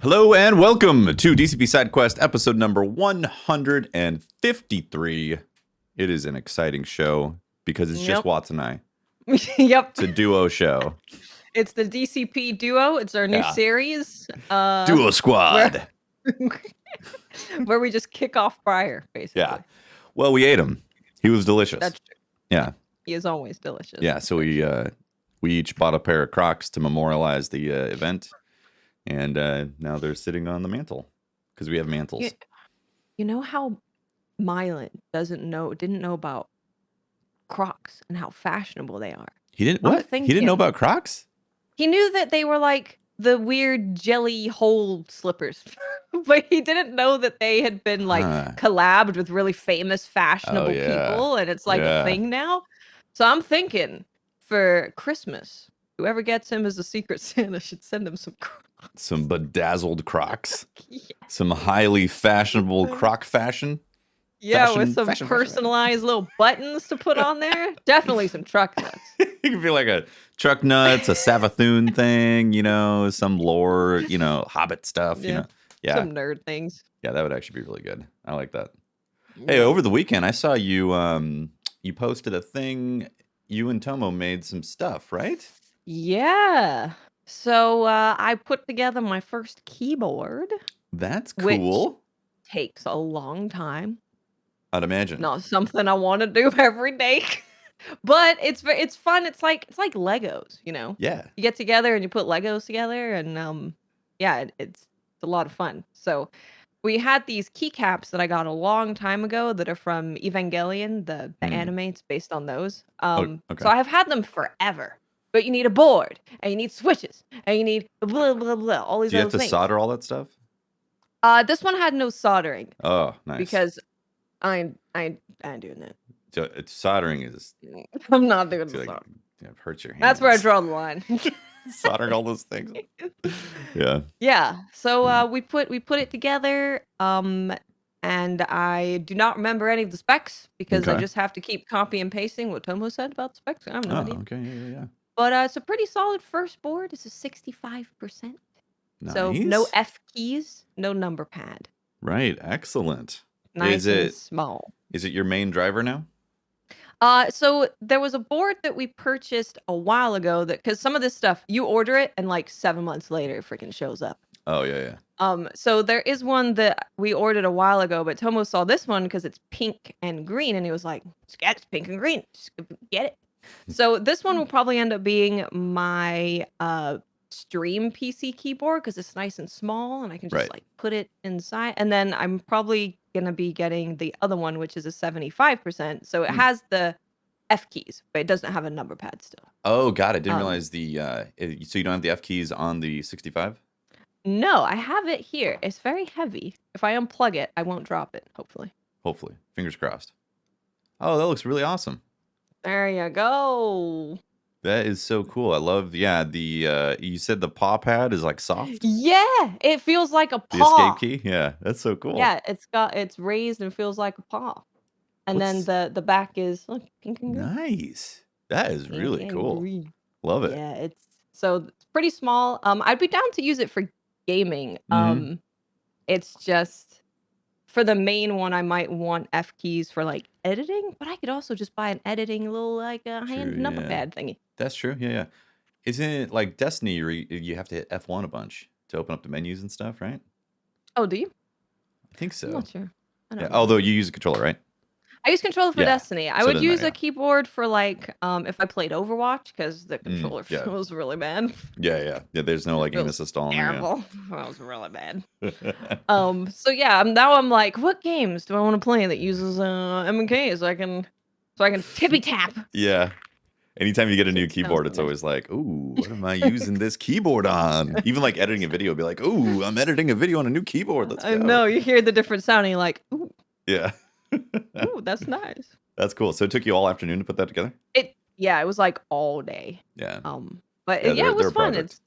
Hello and welcome to DCP SideQuest episode number 153. It is an exciting show because it's just Watts and I. Yep. It's a duo show. It's the DCP duo. It's our new series. Duo Squad. Where we just kick off Briar, basically. Yeah. Well, we ate him. He was delicious. That's true. Yeah. He is always delicious. Yeah, so we each bought a pair of Crocs to memorialize the event. And now they're sitting on the mantle because we have mantles. You know how Mylan didn't know about Crocs and how fashionable they are. He didn't what? He didn't know about Crocs? He knew that they were like the weird jelly hole slippers, but he didn't know that they had been like collabed with really famous fashionable people, and it's like a thing now. So I'm thinking for Christmas, whoever gets him as a Secret Santa should send him some Crocs. Some bedazzled Crocs. Some highly fashionable Croc fashion. Yeah, with some personalized little buttons to put on there. Definitely some truck nuts. It could be like a truck nuts, a Savathun thing, you know, some lore, you know, Hobbit stuff, you know. Yeah. Some nerd things. Yeah, that would actually be really good. I like that. Hey, over the weekend, I saw you you posted a thing. You and Tomo made some stuff, right? Yeah. So I put together my first keyboard. That's cool. Which takes a long time. I'd imagine. Not something I want to do every day. But it's fun. It's like Legos, you know? Yeah. You get together and you put Legos together, and yeah, it's a lot of fun. So we had these keycaps that I got a long time ago that are from Evangelion, the anime. It's based on those. So I have had them forever. But you need a board, and you need switches, and you need blah, blah, blah, all these other things. Do you have to solder all that stuff? This one had no soldering. Oh, nice. Because I ain't doing that. So soldering is... I'm not doing the soldering. It hurts your hands. That's where I draw the line. Soldering all those things. Yeah. Yeah. So we put it together. And I do not remember any of the specs because I just have to keep copy and pasting what Tomo said about the specs. I have no idea. Okay. Yeah. But it's a pretty solid first board. It's a 65%. Nice. So no F keys, no number pad. Right. Excellent. Nice and small. Is it your main driver now? So there was a board that we purchased a while ago because some of this stuff, you order it and like 7 months later it freaking shows up. Oh, yeah. So there is one that we ordered a while ago, but Tomo saw this one because it's pink and green, and he was like, it's pink and green. Just get it. So this one will probably end up being my stream PC keyboard because it's nice and small, and I can just like put it inside. And then I'm probably gonna be getting the other one, which is a 75%. So it has the F keys, but it doesn't have a number pad still. Oh, got it. Didn't realize the so you don't have the F keys on the 65? No, I have it here. It's very heavy. If I unplug it, I won't drop it, hopefully. Hopefully. Fingers crossed. Oh, that looks really awesome. There you go. That is so cool. I love, the you said the paw pad is like soft? Yeah, it feels like a paw. The escape key? Yeah, that's so cool. Yeah, it's raised and feels like a paw. And then the back is pink and green. Nice. That is really cool. Love it. Yeah, it's pretty small. I'd be down to use it for gaming. It's just for the main one, I might want F keys for like editing, but I could also just buy an editing little like a hand number pad thingy. That's true. Yeah. Isn't it like Destiny? You have to hit F1 a bunch to open up the menus and stuff, right? Oh, do you? I think so. I'm not sure. Although you use a controller, right? I use controller for Destiny. I would use a keyboard for like if I played Overwatch because the controller feels really bad. Yeah. There's no like aim assist on. Terrible. That was really bad. So yeah, now I'm like, what games do I want to play that uses M&K so I can tippy tap? Yeah. Anytime you get a new keyboard, it's always like, ooh, what am I using this keyboard on? Even like editing a video, be like, ooh, I'm editing a video on a new keyboard. Let's go. I know, you hear the different sound and you're like, ooh. Yeah. Ooh, that's nice. That's cool. So it took you all afternoon to put that together? It was like all day. Yeah. But it was fun. It's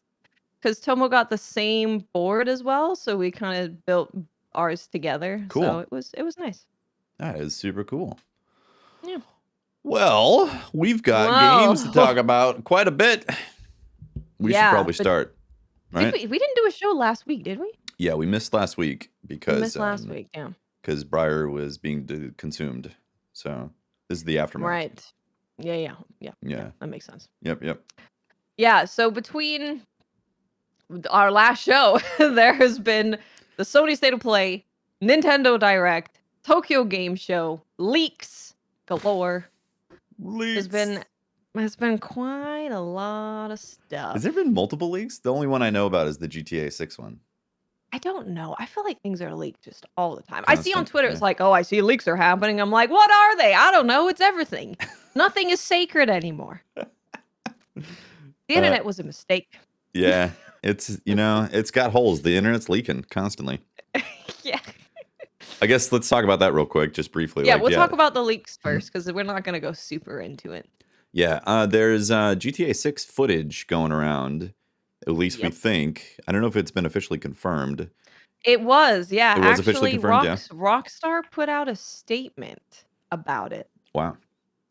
because Tomo got the same board as well, so we kind of built ours together. Cool. So it was nice. That is super cool. Yeah. Well, we've got games to talk about quite a bit. We should probably start. Right? We didn't do a show last week, did we? Yeah, we missed last week We because missed last week. Yeah. Briar was being consumed. So this is the aftermath. Right. Yeah. Yeah. That makes sense. Yep. Yeah. So between our last show, there has been the Sony State of Play, Nintendo Direct, Tokyo Game Show, leaks galore. There's Leaks. been has been quite a lot of stuff. Has there been multiple leaks? The only one I know about is the GTA 6 one. I don't know. I feel like things are leaked just all the time. I see on Constant. Twitter, Yeah. it's like, oh, I see leaks are happening. I'm like, what are they? I don't know. It's everything. Nothing is sacred anymore. The internet was a mistake. Yeah. It's, it's got holes. The internet's leaking constantly. Yeah. I guess let's talk about that real quick, just briefly. Yeah, we'll talk about the leaks first because we're not going to go super into it. Yeah, there's GTA 6 footage going around, at least we think. I don't know if it's been officially confirmed. It was, yeah. It was officially Actually, confirmed, yeah. Rockstar put out a statement about it. Wow.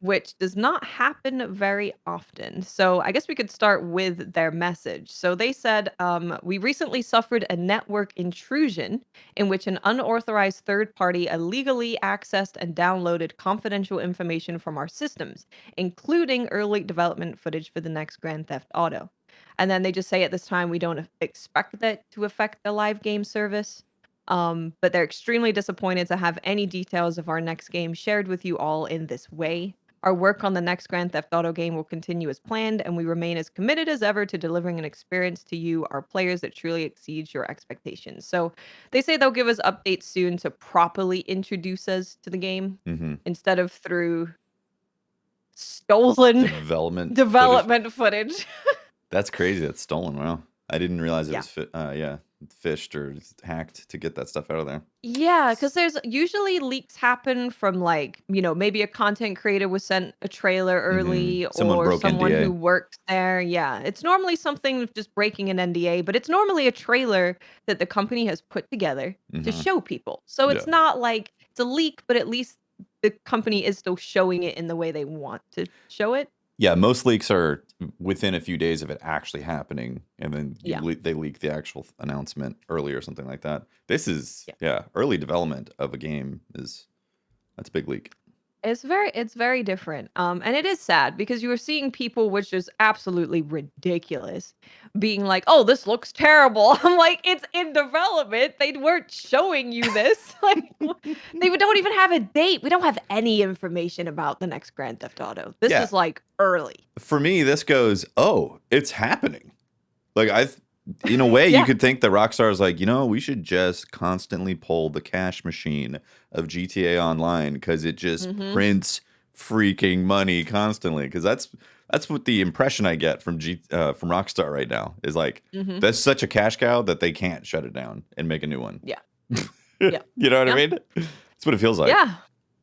Which does not happen very often. So I guess we could start with their message. So they said, we recently suffered a network intrusion in which an unauthorized third party illegally accessed and downloaded confidential information from our systems, including early development footage for the next Grand Theft Auto. And then they just say at this time, we don't expect that to affect the live game service. But they're extremely disappointed to have any details of our next game shared with you all in this way. Our work on the next Grand Theft Auto game will continue as planned, and we remain as committed as ever to delivering an experience to you, our players, that truly exceeds your expectations. So they say they'll give us updates soon to properly introduce us to the game instead of through stolen development footage. That's crazy. That's stolen. Wow. I didn't realize it was fished or hacked to get that stuff out of there. Yeah, because there's usually leaks happen from maybe a content creator was sent a trailer early Someone broke someone NDA. who works there. Yeah, it's normally something with just breaking an NDA, but it's normally a trailer that the company has put together to show people. So it's not like it's a leak, but at least the company is still showing it in the way they want to show it. Yeah, most leaks are within a few days of it actually happening, and then they leak the actual announcement early or something like that. This is early development of a game that's a big leak. It's very different. And it is sad because you were seeing people, which is absolutely ridiculous, being like, "Oh, this looks terrible." I'm like, "It's in development. They weren't showing you this. Like, they don't even have a date. We don't have any information about the next Grand Theft Auto. This is like early." For me, this goes, "Oh, it's happening." Like in a way, you could think that Rockstar is like, we should just constantly pull the cash machine of GTA Online because it just prints freaking money constantly. Because that's what the impression I get from Rockstar right now is like, that's such a cash cow that they can't shut it down and make a new one. Yeah. You know what I mean? That's what it feels like. Yeah.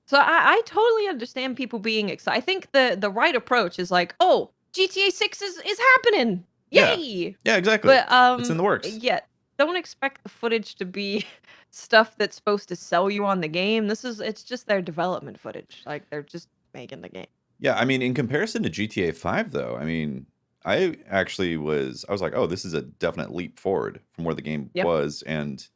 So I totally understand people being excited. I think the right approach is like, oh, GTA 6 is happening. Yay! Yeah, exactly. But it's in the works. Yeah, don't expect the footage to be stuff that's supposed to sell you on the game. It's just their development footage. Like they're just making the game. Yeah, I mean, in comparison to GTA 5 though, I mean, I was like, oh, this is a definite leap forward from where the game was, and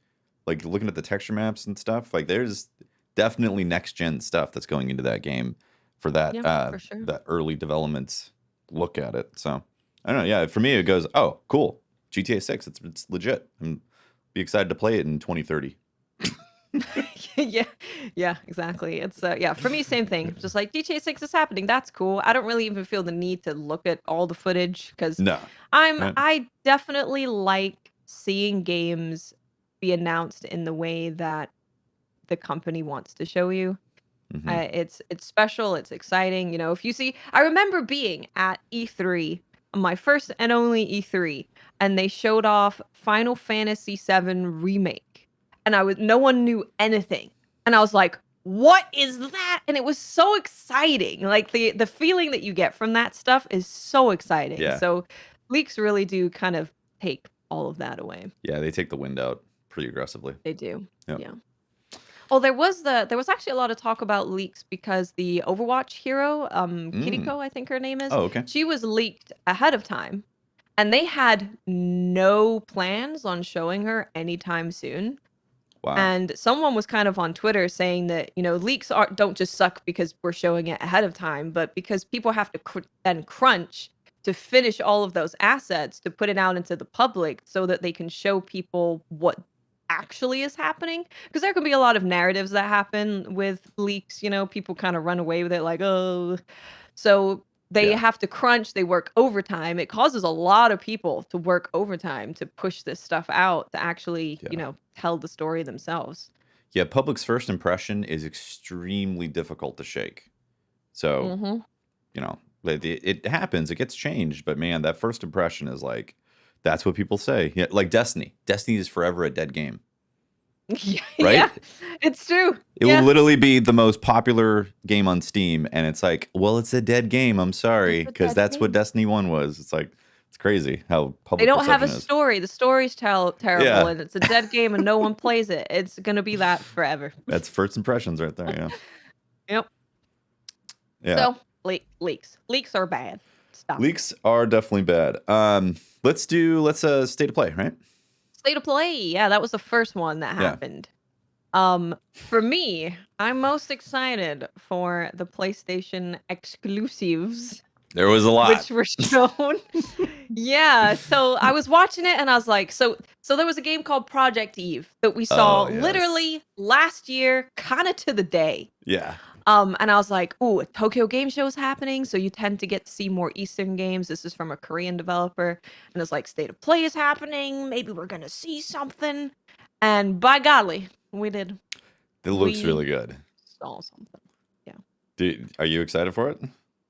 like looking at the texture maps and stuff, like there's definitely next gen stuff that's going into that game for that for sure. that early development look at it. So I don't know. Yeah, for me, it goes, oh, cool. GTA 6, it's legit. I'm be excited to play it in 2030. Yeah, exactly. It's for me, same thing. Just like GTA 6 is happening. That's cool. I don't really even feel the need to look at all the footage because I definitely like seeing games be announced in the way that the company wants to show you. It's special. It's exciting. If you see, I remember being at E3, my first and only E3, and they showed off Final Fantasy VII Remake, and no one knew anything, and I was like, "What is that?" And it was so exciting. Like the feeling that you get from that stuff is so exciting. Yeah. So leaks really do kind of take all of that away. Yeah, they take the wind out pretty aggressively. They do. Yep. Yeah. Oh, there was actually a lot of talk about leaks because the Overwatch hero, Kiriko, I think her name is. Oh, okay. She was leaked ahead of time. and they had no plans on showing her anytime soon. Wow. And someone was kind of on Twitter saying that, leaks don't just suck because we're showing it ahead of time, but because people have to then crunch to finish all of those assets to put it out into the public so that they can show people what actually is happening. Because there can be a lot of narratives that happen with leaks, people kind of run away with it like, oh. So they Yeah. have to crunch, they work overtime. It causes a lot of people to work overtime to push this stuff out to actually, Yeah. tell the story themselves. Yeah, public's first impression is extremely difficult to shake. So, Mm-hmm. it happens, it gets changed, but man, that first impression is like, that's what people say. Yeah, like Destiny. Destiny is forever a dead game, Yeah, right? yeah, it's true. It will Yeah, literally be the most popular game on Steam, and it's like, well, it's a dead game. I'm it's sorry, a because dead that's what game. Destiny 1 was. It's like, it's crazy how They public don't have a perception is. story. The story's terrible, Yeah, and it's a dead game, and no one plays it. It's gonna be that forever. that's first impressions right there. Yeah, Yep. yeah. So leaks are bad. Stop it. Leaks are definitely bad. Let's state of play, right? State of play. Yeah, that was the first one that Yeah. happened. For me, I'm most excited for the PlayStation exclusives, There was a lot. which were shown. Yeah, so I was watching it and I was like, so there was a game called Project Eve that we saw Oh yes. literally last year, kind of to the day. Yeah. And I was like, "Ooh, a Tokyo Game Show is happening, so you tend to get to see more Eastern games. This is from a Korean developer." And it's like, "State of Play is happening. Maybe we're gonna see something." And by golly, we did. It looks We really good. saw something. Yeah. Are you excited for it?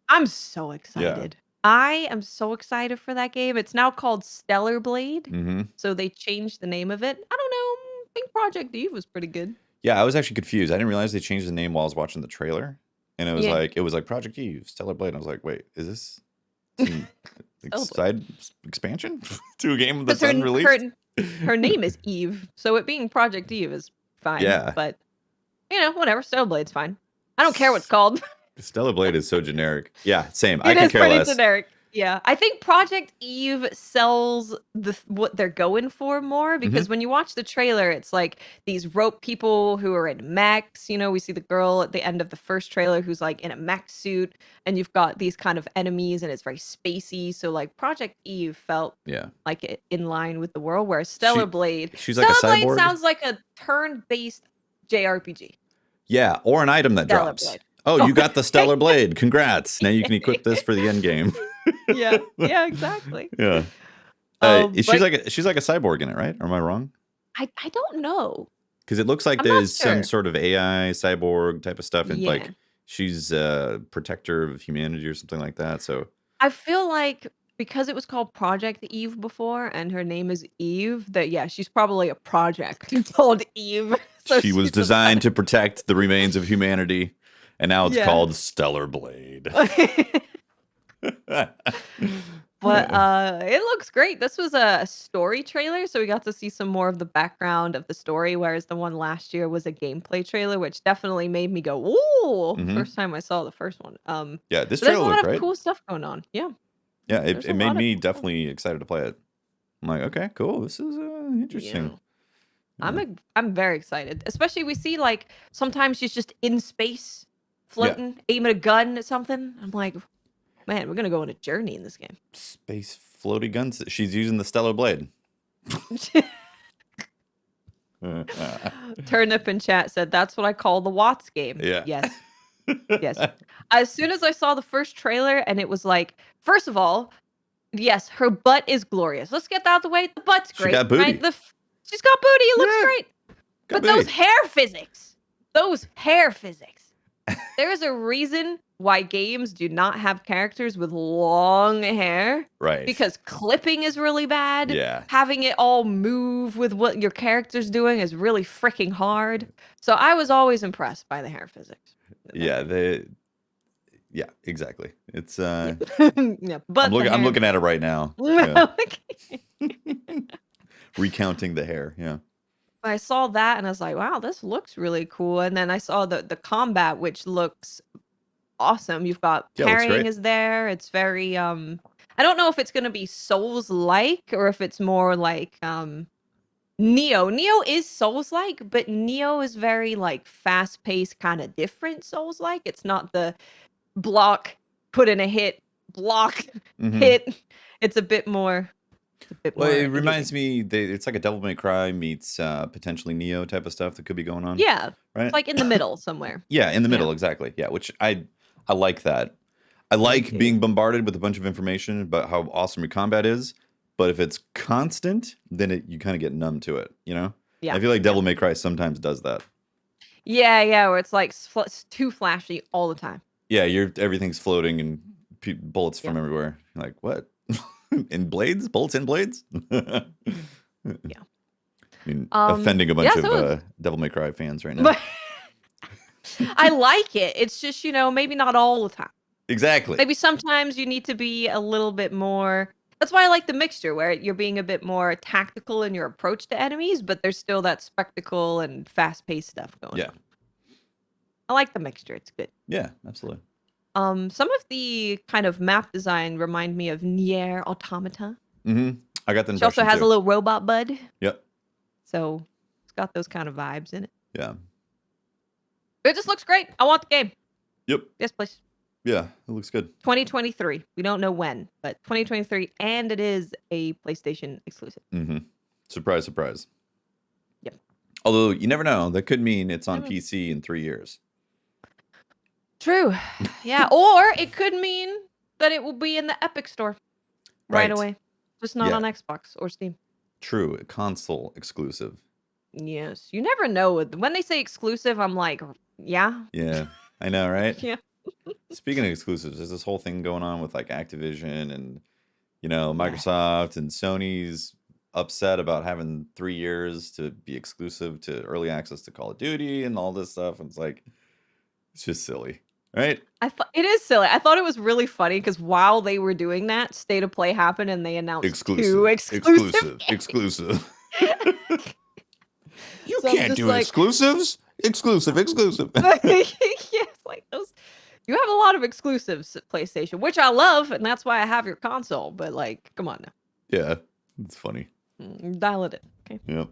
I'm so Yeah. excited. I am so excited for that game. It's now called Stellar Blade, Mm-hmm. so they changed the name of it. I don't know. I think Project Eve was pretty good. Yeah, I was actually confused. I didn't realize they changed the name while I was watching the trailer, and Yeah. it was like Project Eve, Stellar Blade. And I was like, wait, is this some Stellar Blade. side expansion to a game that's Because unreleased? her name is Eve, so it being Project Eve is fine. Yeah. But whatever. Stellar Blade's fine. I don't care what it's called. Stellar Blade is so generic. Yeah, same. I It could is care pretty less. generic. Yeah, I think Project Eve sells what they're going for more because when you watch the trailer, it's like these rope people who are in mechs. We see the girl at the end of the first trailer who's like in a mech suit, and you've got these kind of enemies, and it's very spacey. So like Project Eve felt Yeah. like it in line with the world, whereas Stellar Blade, She's like a cyborg. sounds like a turn-based JRPG. Yeah, or an item that Stellar drops. Blade. Oh, you got the Stellar Blade. Congrats. Now you can equip this for the end game. Yeah, yeah, exactly. Yeah. She's But like she's like a cyborg in it, right? Or am I wrong? I don't know. Because it looks like I'm not there's some sure. sort of AI cyborg type of stuff, and Yeah. like she's a protector of humanity or something like that. So I feel like because it was called Project Eve before and her name is Eve, that yeah, she's probably a project called Eve. So she was she's designed to protect the remains of humanity, and now it's Yeah. called Stellar Blade. But it looks great. This was a story trailer, so we got to see some more of the background of the story, whereas the one last year was a gameplay trailer, which definitely made me go, "Ooh!" Mhm. First time I saw the first one. Yeah, this But there's a trailer lot looked of great. cool stuff going on. Yeah. Yeah, There's a it made lot of me cool stuff. definitely excited to play it. I'm like, okay, cool. This is interesting. Yeah. I'm very excited. Especially we see like sometimes she's just in space, floating, aiming a gun at something. I'm like, man, we're gonna go on a journey in this game. Space floaty guns. She's using the Stellar Blade. Turnip in chat said that's what I call the Watts game. Yeah. Yes. Yes. As soon as I saw the first trailer and it was like, first of all, yes, her butt is glorious. Let's get that out of the way. The butt's She great. got booty. Right? She's got booty. It looks Yeah. great. Got But booty. those hair physics. There is a reason why games do not have characters with long hair. Right. Because clipping is really bad. Yeah. Having it all move with what your character's doing is really freaking hard. So I was always impressed by the hair physics. Yeah, yeah, exactly. It's Yeah. But I'm looking at it right now. Yeah. Recounting the hair, yeah. I saw that and I was like, wow, this looks really cool. And then I saw the combat, which looks awesome. You've got Yeah, it looks parrying great. is there. It's very I don't know if it's gonna be Souls-like or if it's more like Neo. Neo is Souls-like, but Neo is very like fast-paced, kind of different Souls-like. It's not the block, put in a hit, block, Hmm. hit. It's a bit more. It's a bit Well, it more engaging. reminds me, it's like a Devil May Cry meets potentially Neo type of stuff that could be going on, Yeah, it's right? like in the middle somewhere. Yeah, in the Yeah, middle, exactly. Yeah, which I like that. I me like too. being bombarded with a bunch of information about how awesome your combat is, but if it's constant, then you kind of get numb to it, you know? Yeah, I feel like yeah, Devil May Cry sometimes does that. yeah, yeah. Where it's like too flashy all the time. Yeah, everything's floating and bullets Yeah, from everywhere. You're like, what? In blades? Bullets in blades? I yeah. mean, offending a bunch Yeah. of So it's, Devil May Cry fans right now. but I like it. It's just maybe not all the time. Exactly. Maybe sometimes you need to be a little bit more. That's why I like the mixture where you're being a bit more tactical in your approach to enemies, but there's still that spectacle and fast-paced stuff going Yeah. on. I like the mixture. It's good. Yeah, absolutely. Some of the kind of map design remind me of Nier Automata. Hmm. I got the She also impression has a too. little robot bud, Yep. so it's got those kind of vibes in it. Yeah. It just looks great. I want the game. Yep. Yes, please. Yeah, it looks good. 2023. We don't know when, but 2023, and it is a PlayStation exclusive. Hmm. Surprise, surprise. Yep. Although you never know, that could mean it's on Never know. PC in 3 years. True. Yeah, or it could mean that it will be in the Epic Store right Right. away, just not Yeah. on Xbox or Steam. True. Console exclusive. Yes, you never know. When they say exclusive, I'm like, yeah, Yeah. I know, right? yeah, Speaking of exclusives, there's this whole thing going on with like Activision and yes. Microsoft and Sony's upset about having 3 years to be exclusive to early access to Call of Duty and all this stuff. And it's like, it's just silly, right? I thought it is silly. I thought it was really funny because while they were doing that, State of Play happened and they announced 2 Exclusive, exclusive exclusive, games. exclusive. You So I'm can't just do like, exclusives. Exclusive, exclusive. yes, like those. You have a lot of exclusives at PlayStation, which I love, and that's why I have your console. But like, come on now, Yeah, it's funny. dial it in. Okay. Yep.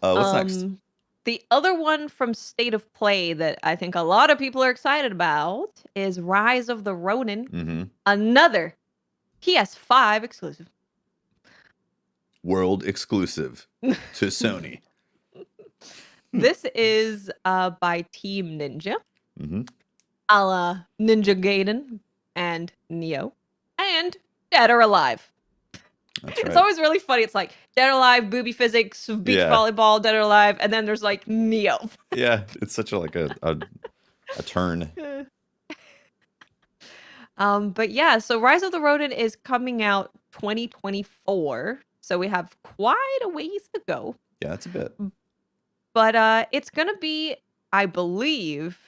What's next? Um, the other one from State of Play that I think a lot of people are excited about is Rise of the Ronin, Mm-hmm. another PS5 exclusive. World exclusive to Sony. This is by Team Ninja, Mm-hmm. a la Ninja Gaiden and Neo, and Dead or Alive. That's It's right. always really funny. It's like Dead or Alive, booby physics, beach Yeah. volleyball, Dead or Alive, and then there's like Neo. Yeah. It's such a turn. But yeah, so Rise of the Ronin is coming out 2024. So we have quite a ways to go. Yeah, that's a bit. But it's gonna be, I believe,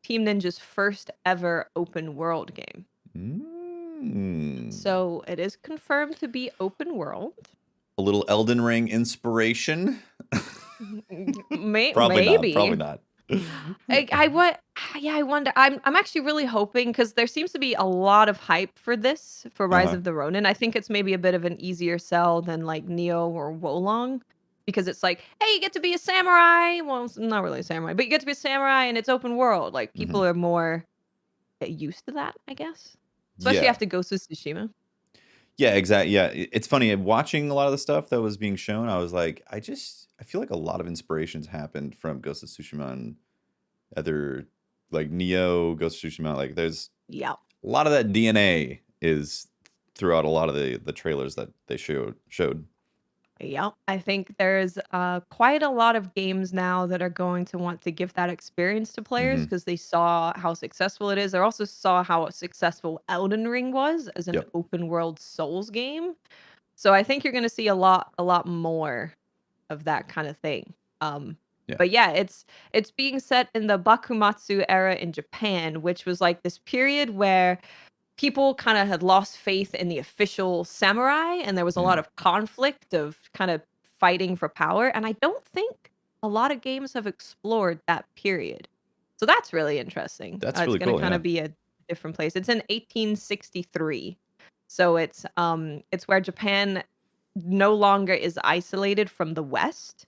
Team Ninja's first ever open world game. Mm. So it is confirmed to be open world. A little Elden Ring inspiration. Probably not. Maybe. Probably not. I what? Yeah, I wonder. I'm actually really hoping because there seems to be a lot of hype for this for Rise Uh-huh. of the Ronin. I think it's maybe a bit of an easier sell than like Neo or Wolong because it's like, hey, you get to be a samurai. Well, it's not really a samurai, but you get to be a samurai and it's open world. Like Mm-hmm. people are more used to that, I guess. Especially Yeah. after Ghost of Tsushima. Yeah, exactly. Yeah, it's funny watching a lot of the stuff that was being shown. I was like, I feel like a lot of inspirations happened from Ghost of Tsushima and other like Neo, Ghost of Tsushima. Like, there's Yeah. a lot of that DNA is throughout a lot of the trailers that they showed. Yeah, I think there's quite a lot of games now that are going to want to give that experience to players Mm-hmm. because they saw how successful it is. They also saw how successful Elden Ring was as an Yep. open world Souls game. So I think you're going to see a lot more of that kind of thing. Yeah. But yeah, it's being set in the Bakumatsu era in Japan, which was like this period where people kind of had lost faith in the official samurai and there was a lot of conflict of kind of fighting for power, and I don't think a lot of games have explored that period. So that's really interesting. That's It's really going to cool. kind Yeah. of be a different place. It's in 1863. So it's where Japan no longer is isolated from the West.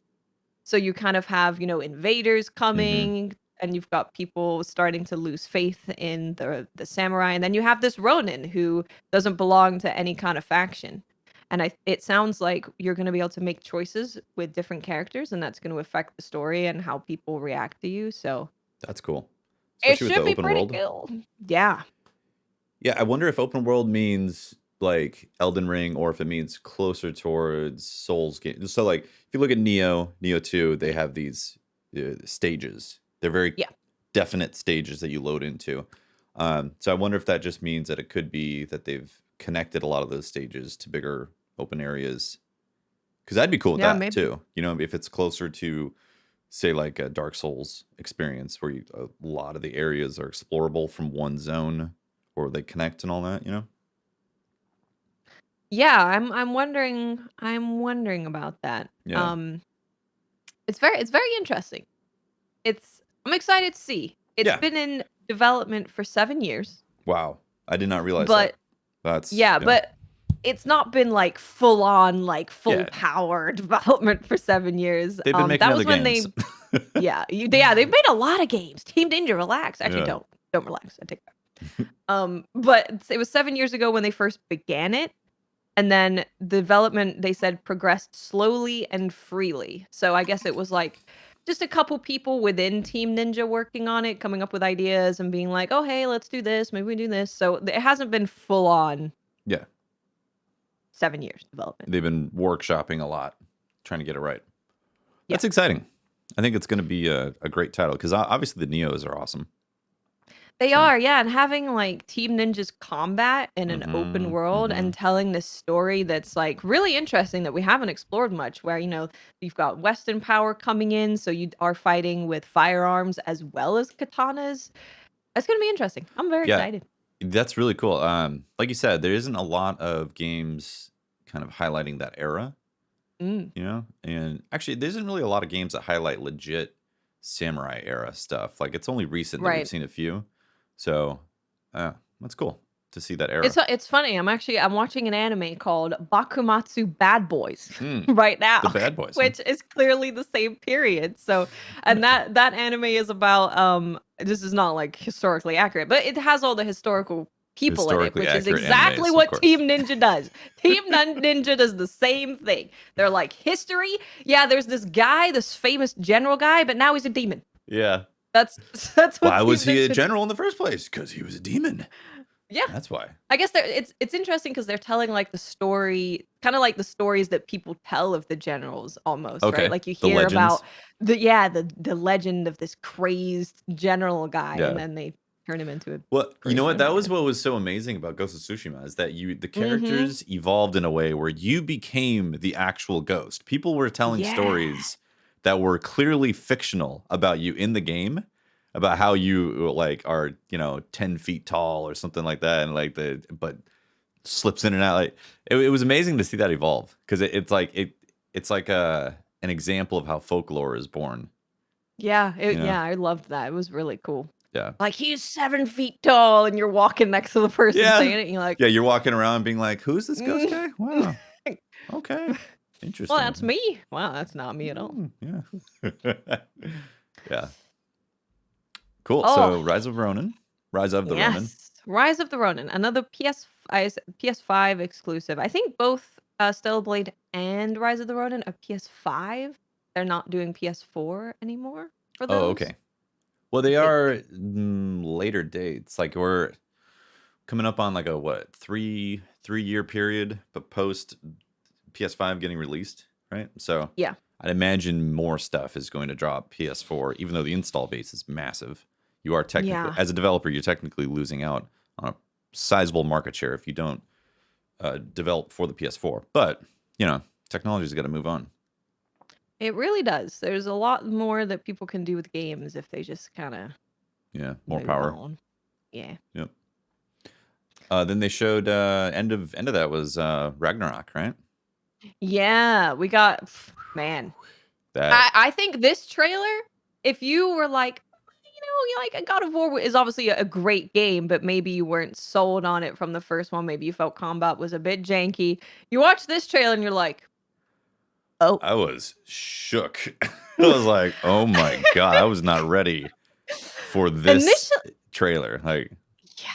So you kind of have, invaders Hmm. coming, and you've got people starting to lose faith in the samurai, and then you have this Ronin who doesn't belong to any kind of faction. And it sounds like you're going to be able to make choices with different characters, and that's going to affect the story and how people react to you. So That's cool, it especially with the should be open pretty world. cool. Yeah. Yeah, I wonder if open world means like Elden Ring or if it means closer towards Souls games. So like if you look at Neo 2, they have these stages. They're very Yeah. definite stages that you load into. So I wonder if that just means that it could be that they've connected a lot of those stages to bigger open areas. Because I'd be cool with Yeah, that maybe. too. If it's closer to say like a Dark Souls experience where a lot of the areas are explorable from one zone or they connect and all that. Yeah, I'm wondering about that. Yeah. It's very interesting. I'm excited to see. It's Yeah. been in development for 7 years, Wow. I did not realize that. but That's yeah, yeah. but it's not been like full on, like full Yeah. power development for 7 years. They've been making That other was when games. they yeah, they've made a lot of games. Team Ninja, relax. Actually, Yeah. don't relax. I take that. But it was 7 years ago when they first began it, and then the development, they said, progressed slowly and freely. So I guess it was like just a couple people within Team Ninja working on it, coming up with ideas and being like, "Oh, hey, let's do this. Maybe we do this." So it hasn't been full on Yeah. 7 years development. They've been workshopping a lot, trying to get it right. Yeah. That's exciting. I think it's going to be a great title because obviously the Neos are awesome. They So. are, yeah, and having, like, Team Ninja's combat in an open Mm-hmm. world Mm-hmm. and telling this story that's, like, really interesting that we haven't explored much, where, you've got Western power coming in, so you are fighting with firearms as well as katanas. It's gonna be interesting. I'm very Yeah. excited. That's really cool. Like you said, there isn't a lot of games kind of highlighting that era. Mm, And actually there isn't really a lot of games that highlight legit samurai era stuff. Like it's only recent that we've right. seen a few. So that's cool to see that era. It's funny, I'm watching an anime called Bakumatsu Bad Boys Hmm. right now, The Bad Boys, huh? which is clearly the same period. So, and that anime is about, this is not, like, historically accurate, but it has all the historical people in it, Historically which is accurate exactly animes, of what Team course. Ninja does. Ninja does the same thing. They're like, history, yeah, there's this guy, this famous general guy, but now he's a demon. Yeah. That's that's what Why was Team he a Ninja. general in the first place? Because he was a demon. Yeah. That's why. I guess it's interesting because they're telling, like, the story, kinda like the stories that people tell of the generals almost, right? Okay. Like, you The hear about legends. the legend of this crazed general guy, and Yeah. then they turn him into a Well, you know person what? and That was whatever. what was so amazing about Ghost of Tsushima is that the Mhm. characters evolved in a way where you became the actual ghost. People were telling Yeah. stories that were clearly fictional about you in the game, about how you like are 10 feet tall or something like that, and like but slips in and out. Like it was amazing to see that evolve because it's like an example of how folklore is born. Yeah, You know? I loved that. It was really cool. Yeah. Like, "He's 7 feet tall," and you're walking next to the person Yeah. saying it, and you're like, Yeah, you're walking around being like, "Who's this ghost "Mm." guy? Wow. Okay. "Well, that's Interesting." me." "Wow, that's not me at all." Yeah. Yeah. Cool. Oh. So, Rise of the Ronin. Yes, Rise of the Ronin, another PS5 exclusive. I think both, Stellar Blade and Rise of the Ronin are PS5. They're not doing PS4 anymore for Oh, those. okay. Well, they I think. are later dates. Like we're coming up on like a what, 3 year period, but post PS5 getting released, right? So, Yeah. I'd imagine more stuff is going to drop PS4, even though the install base is massive. You are technically, Yeah. as a developer, you're technically losing out on a sizable market share if you don't develop for the PS4. But technology's got to move on. It really does. There's a lot more that people can do with games if they just kinda Yeah, more move power. on. Yeah. Yep. Then they showed end of that was Ragnarok, right? Yeah, we got man. That I think this trailer, if you were like, like God of War is obviously a great game, but maybe you weren't sold on it from the first one. Maybe you felt combat was a bit janky. You watch this trailer and you're like, oh. I was shook. I was like, oh my God, I was not ready for this Initially, trailer. Like, yeah.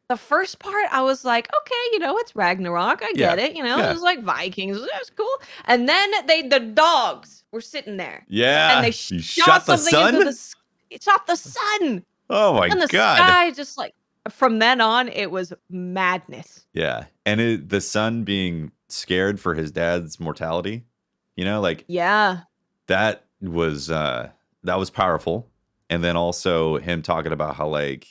The first part, I was like, okay, it's Ragnarok. I yeah, get it. It yeah, was like Vikings. That's cool. And then the dogs were sitting there and yeah. they You shot shot the something into sun? it shot the sun Oh my and the God. sky just like, from then on, it was madness. Yeah. And the son being scared for his dad's mortality, like Yeah. that was powerful. And then also him talking about how like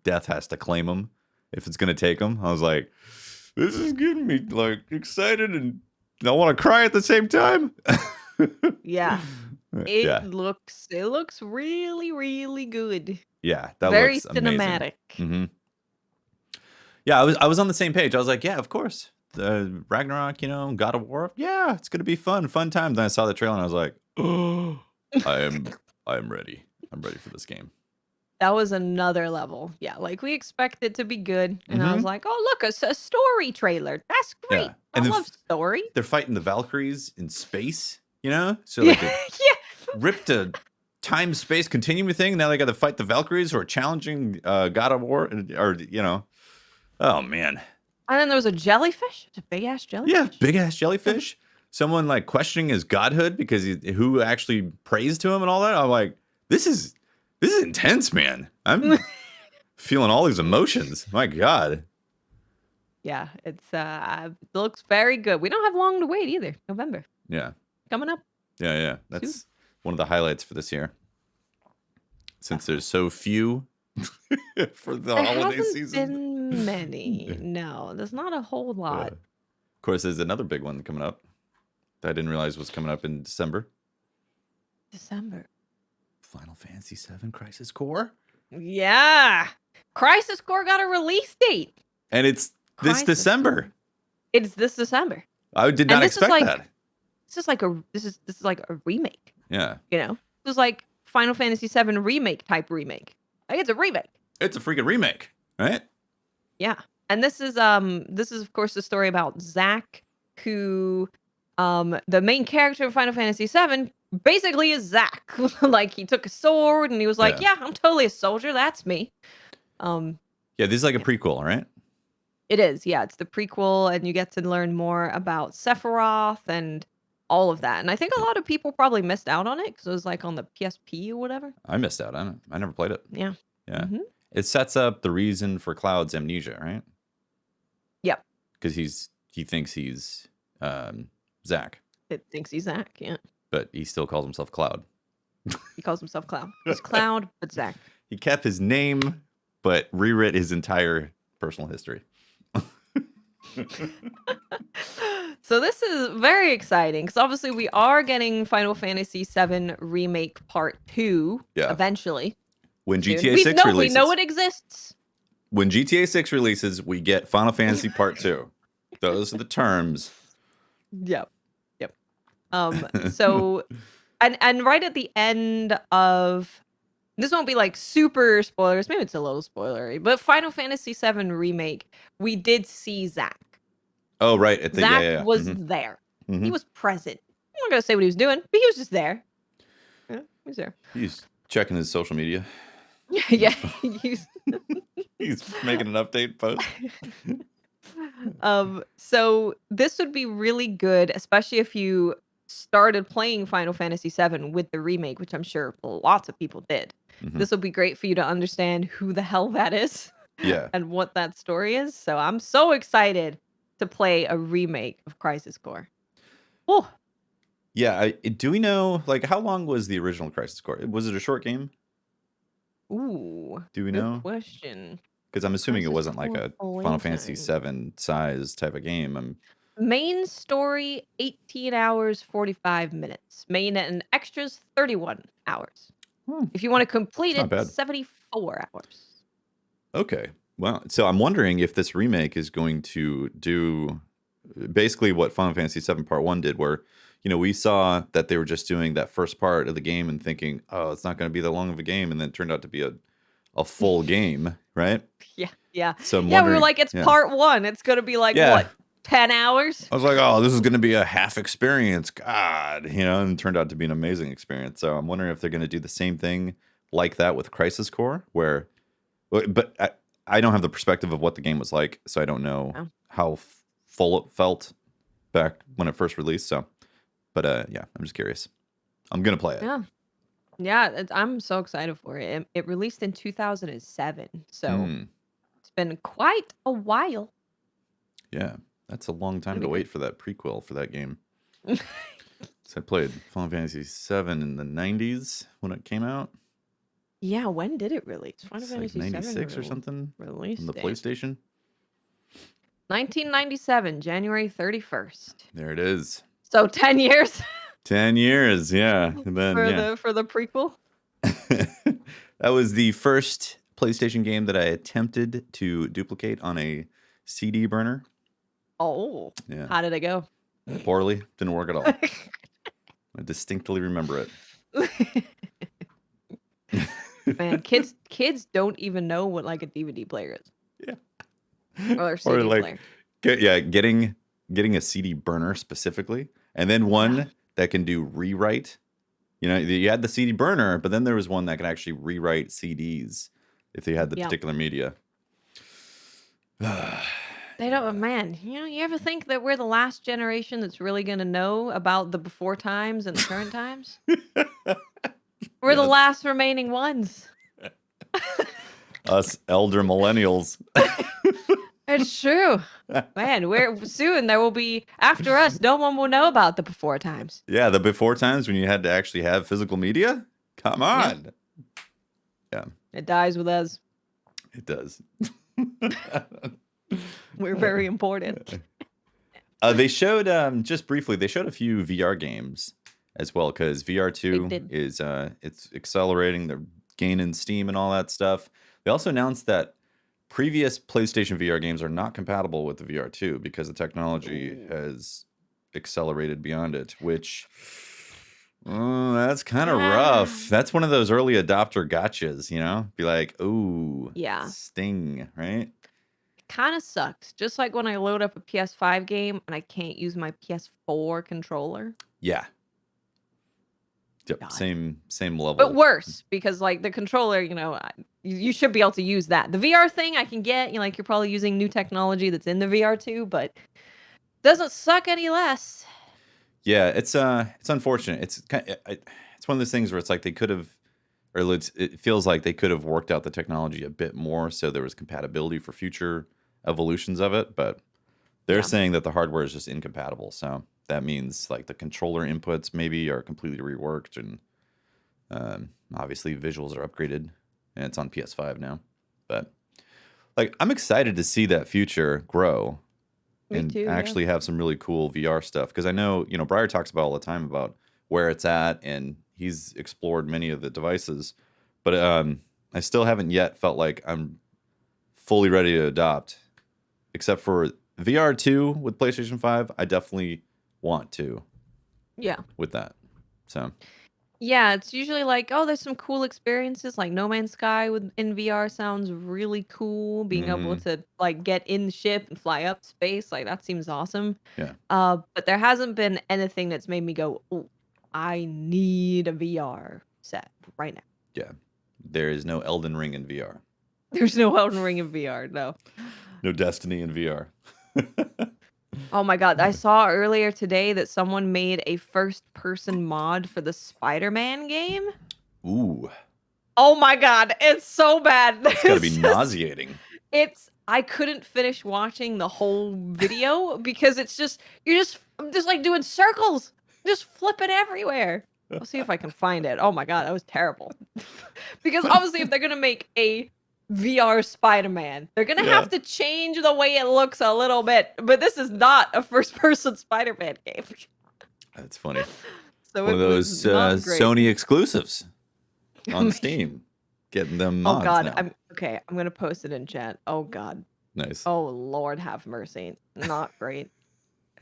death has to claim him if it's gonna take him. I was like, this is getting me like excited and I want to cry at the same time. Yeah. Yeah. It looks really, really good. Yeah, that Very looks amazing. cinematic. Hmm. Yeah, I was on the same page. I was like, yeah, of course. The Ragnarok, God of War. Yeah, it's gonna be fun time. Then I saw the trailer and I was like, oh, I am ready. I'm ready for this game. That was another level. Yeah, like we expect it to be good. And I was Hmm. like, oh, look, a story trailer. That's great. Yeah, I and love story. they're fighting the Valkyries in space. So Yeah. like they Yeah. ripped a time space continuum thing. Now they got to fight the Valkyries who are challenging God of War, or oh man. And then there was a jellyfish. It's a big ass jellyfish. Yeah, big ass jellyfish. Someone like questioning his godhood because who actually prays to him and all that. I'm like, this is intense, man. I'm feeling all these emotions. My God. Yeah, it looks very good. We don't have long to wait either. November Yeah. coming up. Yeah. That's one of the highlights for this year. Since there's so few for the There holiday hasn't season. been many. No, there's not a whole lot. Of course, there's another big one coming up that I didn't realize was coming up in December. December. Final Fantasy VII Crisis Core. Yeah. Crisis Core got a release date. And it's this December. It's this December. I did not expect that. This is like a remake. Yeah. This is like Final Fantasy VII remake type remake. Like it's a remake. It's a freaking remake, right? Yeah. And this is of course the story about Zack, who the main character in Final Fantasy VII basically is Zack. Like he took a sword and he was like, yeah, I'm totally a soldier. That's me. Yeah, this is like a prequel, right? It is. Yeah, it's the prequel and you get to learn more about Sephiroth and all of that. And I think a lot of people probably missed out on it because it was like on the PSP or whatever. I missed out on it. I never played it. Yeah. Yeah. Mm-hmm. It sets up the reason for Cloud's amnesia, right? Yep. Because he thinks he's Zack. It thinks he's Zack, yeah. But he still calls himself Cloud. He calls himself Cloud. He's Cloud, but Zack. He kept his name, but rewrit his entire personal history. So this is very exciting because obviously we are getting Final Fantasy VII Remake Part 2 eventually. When GTA 6 releases. We know it exists. When GTA 6 releases, we get Final Fantasy Part 2. Those are the terms. Yep. So and right at the end of this won't be like super spoilers, maybe it's a little spoilery, but Final Fantasy VII Remake, we did see Zack. Oh, right. Zack was there. Mm-hmm. He was present. I'm not going to say what he was doing, but he was just there. Yeah, he was there. He's checking his social media. Yeah. He's making an update post. So this would be really good, especially if you started playing Final Fantasy VII with the remake, which I'm sure lots of people did. Mm-hmm. This will be great for you to understand who the hell that is. Yeah. And what that story is. So I'm so excited to play a remake of Crisis Core. Oh. Yeah, do we know, like, how long was the original Crisis Core? Was it a short game? Ooh. Do we know? Good question. Because I'm assuming it wasn't like a Final Fantasy VII size type of game. Main story, 18 hours, 45 minutes. Main and extras, 31 hours. If you want to complete it, 74 hours. Okay. Well, so I'm wondering if this remake is going to do basically what Final Fantasy VII Part 1 did, where, we saw that they were just doing that first part of the game and thinking, oh, it's not going to be that long of a game, and then it turned out to be a full game, right? Yeah, yeah. So I'm Yeah, we were wondering, like, it's yeah. part 1. It's gonna be like, Yeah. what, 10 hours? I was like, oh, this is going to be a half experience. God, and it turned out to be an amazing experience. So I'm wondering if they're going to do the same thing like that with Crisis Core, but I don't have the perspective of what the game was like, so I don't know Oh. how full it felt back when it first released. So, but yeah, I'm just curious. I'm going to play it. Yeah. Yeah, I'm so excited for it. It released in 2007, so it's been quite a while. Yeah, that's a long time It'll to be wait for that prequel for that game. So I played Final Fantasy VII in the 90s when it came out. Yeah, when did it release? Final It's like Fantasy 96 VII or something release on the date. PlayStation. 1997, January 31st. There it is. So 10 years 10 years, yeah. And then, for the prequel. That was the first PlayStation game that I attempted to duplicate on a CD burner. Oh, Yeah. how did it go? Poorly. Didn't work at all. I distinctly remember it. Man, kids don't even know what like a DVD player is. Yeah. Or a CD like, player. getting a CD burner specifically, and then one that can do rewrite. You had the CD burner, but then there was one that could actually rewrite CDs if they had the particular media. They don't, man. You ever think that we're the last generation that's really gonna know about the before times and the current times? We're the last remaining ones. Us elder millennials. It's true. Man, there will be, after us, no one will know about the before times. Yeah, the before times when you had to actually have physical media? Come on. Yeah. It dies with us. It does. We're very important. They showed, just briefly, they showed a few VR games as well, because VR2 is it's accelerating, they're gaining steam and all that stuff. They also announced that previous PlayStation VR games are not compatible with the VR2 because the technology has accelerated beyond it, which that's kind of rough. That's one of those early adopter gotchas, Be like, ooh, sting, right? Kind of sucks. Just like when I load up a PS5 game and I can't use my PS4 controller. Yeah. Yep, same level. But worse, because like the controller, you should be able to use that. The VR thing I can get, you're probably using new technology that's in the VR2, but doesn't suck any less. Yeah, it's unfortunate. It's one of those things where it's like they could have, or it feels like they could have worked out the technology a bit more so there was compatibility for future evolutions of it, but they're saying that the hardware is just incompatible. So that means like the controller inputs maybe are completely reworked, and obviously visuals are upgraded, and it's on PS5 now. But like, I'm excited to see that future grow and actually have some really cool VR stuff, because I know Breyer talks about all the time about where it's at, and he's explored many of the devices, but I still haven't yet felt like I'm fully ready to adopt, except for VR2 with PlayStation 5. I definitely want to. Yeah. With that. So. Yeah, it's usually like, oh, there's some cool experiences, like No Man's Sky in VR sounds really cool. Being able to like get in the ship and fly up space, like that seems awesome. Yeah. But there hasn't been anything that's made me go, oh, I need a VR set right now. Yeah. There is no Elden Ring in VR. There's no Elden Ring in VR, no. No Destiny in VR. Oh my God. I saw earlier today that someone made a first-person mod for the Spider-Man game. Ooh. Oh my God. It's so bad. It's gotta be nauseating. I couldn't finish watching the whole video because you're just like doing circles, just flipping everywhere. I'll see if I can find it. Oh my God, that was terrible. Because obviously if they're going to make a VR Spider-Man, they're going to have to change the way it looks a little bit, but this is not a first-person Spider-Man game. That's funny. So one of those Sony exclusives on Steam. Getting them mods God, now. I'm going to post it in chat. Oh God. Nice. Oh Lord have mercy. Not great.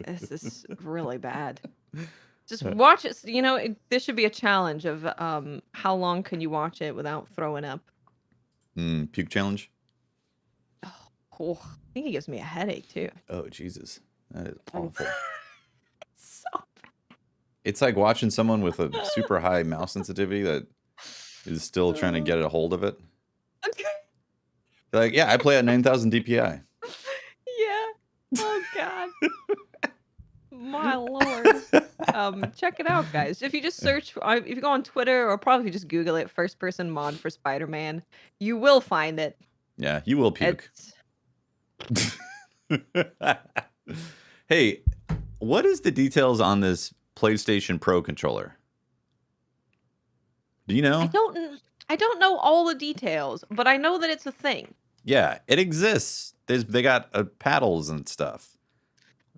This is really bad. Just Uh, watch it. This should be a challenge of how long can you watch it without throwing up? Puke challenge. Oh, I think it gives me a headache too. Oh Jesus, that is Mm. awful. So It's like watching someone with a super high mouse sensitivity that is still trying to get a hold of it. They're like, yeah, I play at 9,000 DPI. yeah. Oh God. My lord. Check it out, guys. If you just search, if you go on Twitter or probably if you just Google it, first person mod for Spider-Man, you will find it. Yeah, you will puke. It's Hey, what is the details on this PlayStation Pro controller? Do you I know? don't I don't know all the details, but I know that it's a thing. Yeah, it exists. They got paddles and stuff.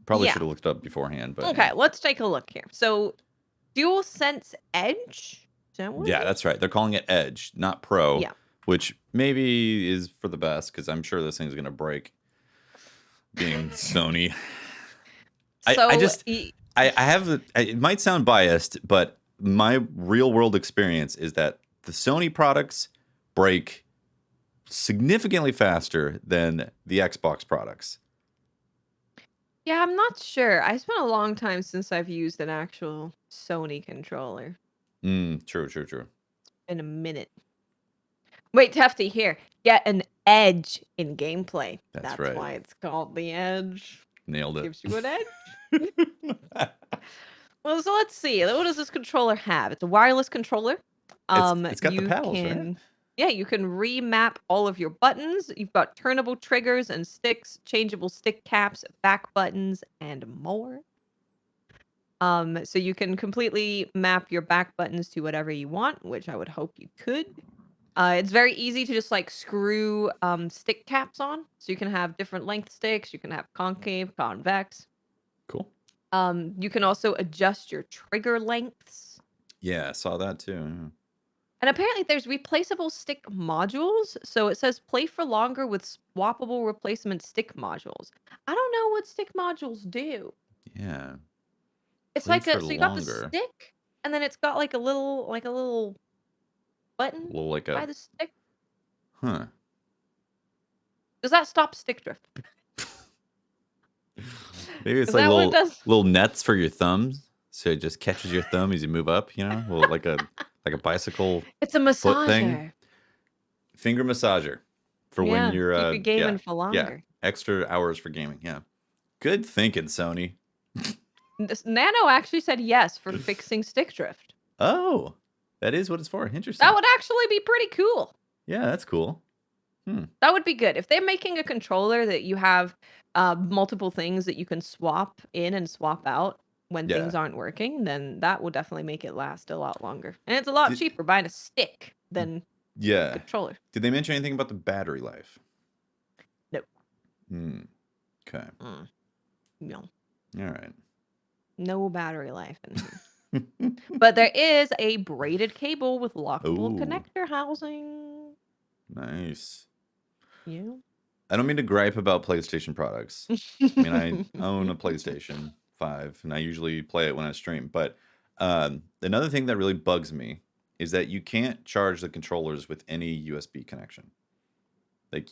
Probably Yeah. should have looked it up beforehand, but Okay, let's take a look here. So, DualSense Edge? Is that what it yeah, is? that's right. They're calling it Edge, not Pro, Yeah. which maybe is for the best because I'm sure this thing's gonna break. Being Sony, I So, just I have it might sound biased, but my real world experience is that the Sony products break significantly faster than the Xbox products. yeah, I'm not sure. I spent a long time since I've used an actual Sony controller. True. In a minute. Wait, Tefty, here. Get an edge in gameplay. That's That's right. why it's called the edge. Nailed it. Gives you an edge. Well, so let's see. What does this controller have? It's a wireless controller. It's got the You paddles, right? can yeah, you can remap all of your buttons. You've got turnable triggers and sticks, changeable stick caps, back buttons, and more. So you can completely map your back buttons to whatever you want, which I would hope you could. It's very easy to just like screw stick caps on. So you can have different length sticks, you can have concave, convex. Cool. You can also adjust your trigger lengths. Yeah, I saw that too. And apparently there's replaceable stick modules. So it says play for longer with swappable replacement stick modules. I don't know what stick modules do. Yeah. It's Play like for so you got the longer. stick and then it's got like a little button Well, like by a the stick. huh. Does that stop stick drift? Maybe it's Is like that what it does? little nets for your thumbs, so it just catches your thumb as you move up. You know, well, like a bicycle It's a foot thing. massager. Finger massager for when Yeah, you're keep you gaming for yeah, longer. extra hours for gaming. Yeah, good thinking, Sony. This Nano actually said yes for fixing stick drift. Oh, that is what it's for. Interesting. That would actually be pretty cool. Yeah, that's cool. That would be good. If they're making a controller that you have multiple things that you can swap in and swap out when Yeah. things aren't working, then that will definitely make it last a lot longer. And it's a lot Did, cheaper buying a stick than a yeah. controller. Did they mention anything about the battery life? No. Okay. No. All right. No battery life in here. But there is a braided cable with lockable Oh, connector housing. nice. Yeah. I don't mean to gripe about PlayStation products. I mean, I own a PlayStation 5, and I usually play it when I stream. But another thing that really bugs me is that you can't charge the controllers with any USB connection. Like,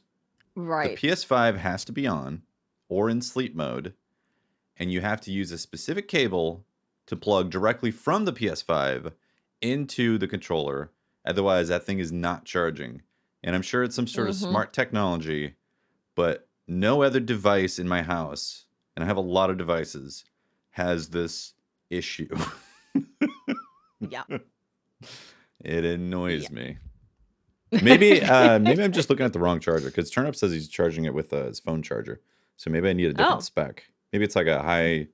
the Right. PS5 has to be on or in sleep mode, and you have to use a specific cable to plug directly from the PS5 into the controller. Otherwise, that thing is not charging. And I'm sure it's some sort of smart technology, but no other device in my house, and I have a lot of devices, has this issue. Yeah. It annoys me. Maybe I'm just looking at the wrong charger because Turnip says he's charging it with his phone charger. So maybe I need a different Oh. spec. Maybe it's like a high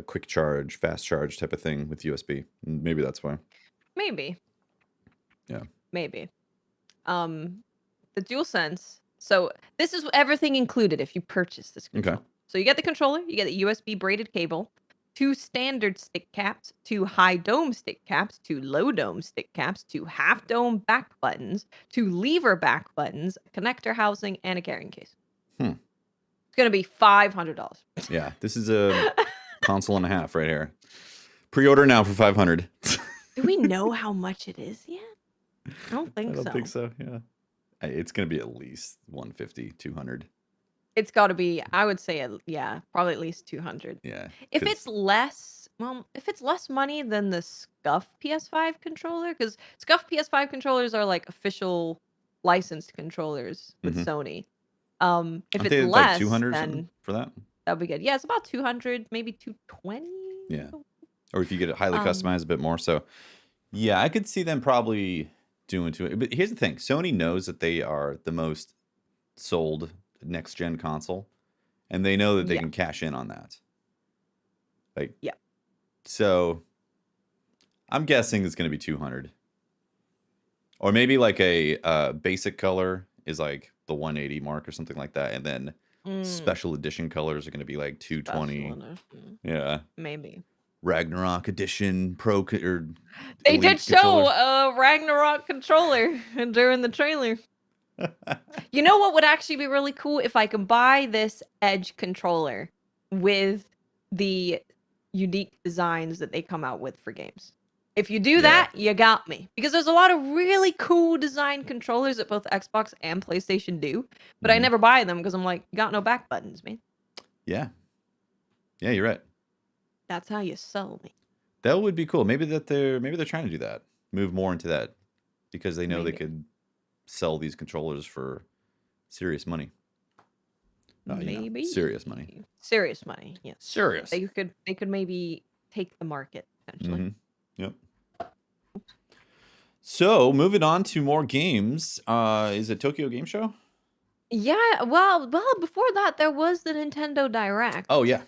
quick charge, fast charge type of thing with USB. Maybe that's why. Maybe. Yeah. Maybe. The DualSense. So this is everything included if you purchase this controller. Okay. So you get the controller, you get a USB braided cable, 2 standard stick caps, 2 high dome stick caps, 2 low dome stick caps, 2 half dome back buttons, 2 lever back buttons, a connector housing, and a carrying case. It's gonna be $500. Yeah, this is a console and a half right here. Pre-order now for 500. Do we know how much it is yet? I don't I think don't think so. so. Yeah, it's gonna be at least 150, 200. It's gotta be, I would say, yeah, probably at least 200. Yeah, If because it's less, well, if it's less money than the Scuf PS5 controller, because Scuf PS5 controllers are like official licensed controllers with Sony. If aren't it's they like less, 200 or something then for that? that'd be good. Yeah, it's about 200, maybe 220. Yeah, or if you get it highly Um, customized a bit more. So yeah, I could see them probably doing to it. But here's the thing: Sony knows that they are the most sold next gen console, and they know that they yeah, can cash in on that. Like, yeah, so I'm guessing it's going to be 200, or maybe like a basic color is like the 180 mark or something like that, and then mm, special edition colors are going to be like special 220. edition, Yeah, maybe. Ragnarok edition or They did elite show controller. a Ragnarok controller during the trailer. You know what would actually be really cool if I can buy this Edge controller with the unique designs that they come out with for games. If you do Yeah. that, you got me. Because there's a lot of really cool design controllers that both Xbox and PlayStation do, but I Hmm. never buy them because I'm like, got no back buttons, man. Yeah. Yeah, you're right. That's how you sell me. That would be cool. Maybe they're trying to do that. Move more into that because they know they Maybe. could sell these controllers for serious money. Serious money. Maybe. Serious money, yes. Serious. They could maybe take the market potentially. Yep. So moving on to more games. Is it Tokyo Game Show? Yeah, well, before that, there was the Nintendo Direct, Oh yeah.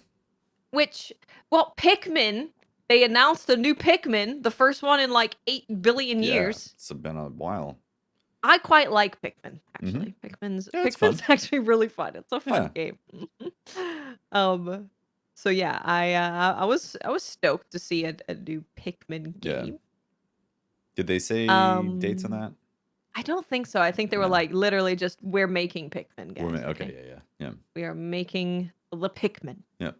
which, well, Pikmin, they announced a new Pikmin, the first one in like 8 billion Yeah. years. It's been a while. I quite like Pikmin, Mm-hmm. actually. Pikmin's Yeah, it's Pikmin's fun. actually really fun. It's a Yeah. fun game. Um, so yeah, I was stoked to see a new Pikmin Yeah. game. Did they say dates on Um, that? I don't think so. I think they were No. like literally just, we're making Pikmin, guys. Okay. Okay, Yeah. we are making the Pikmin. Yeah.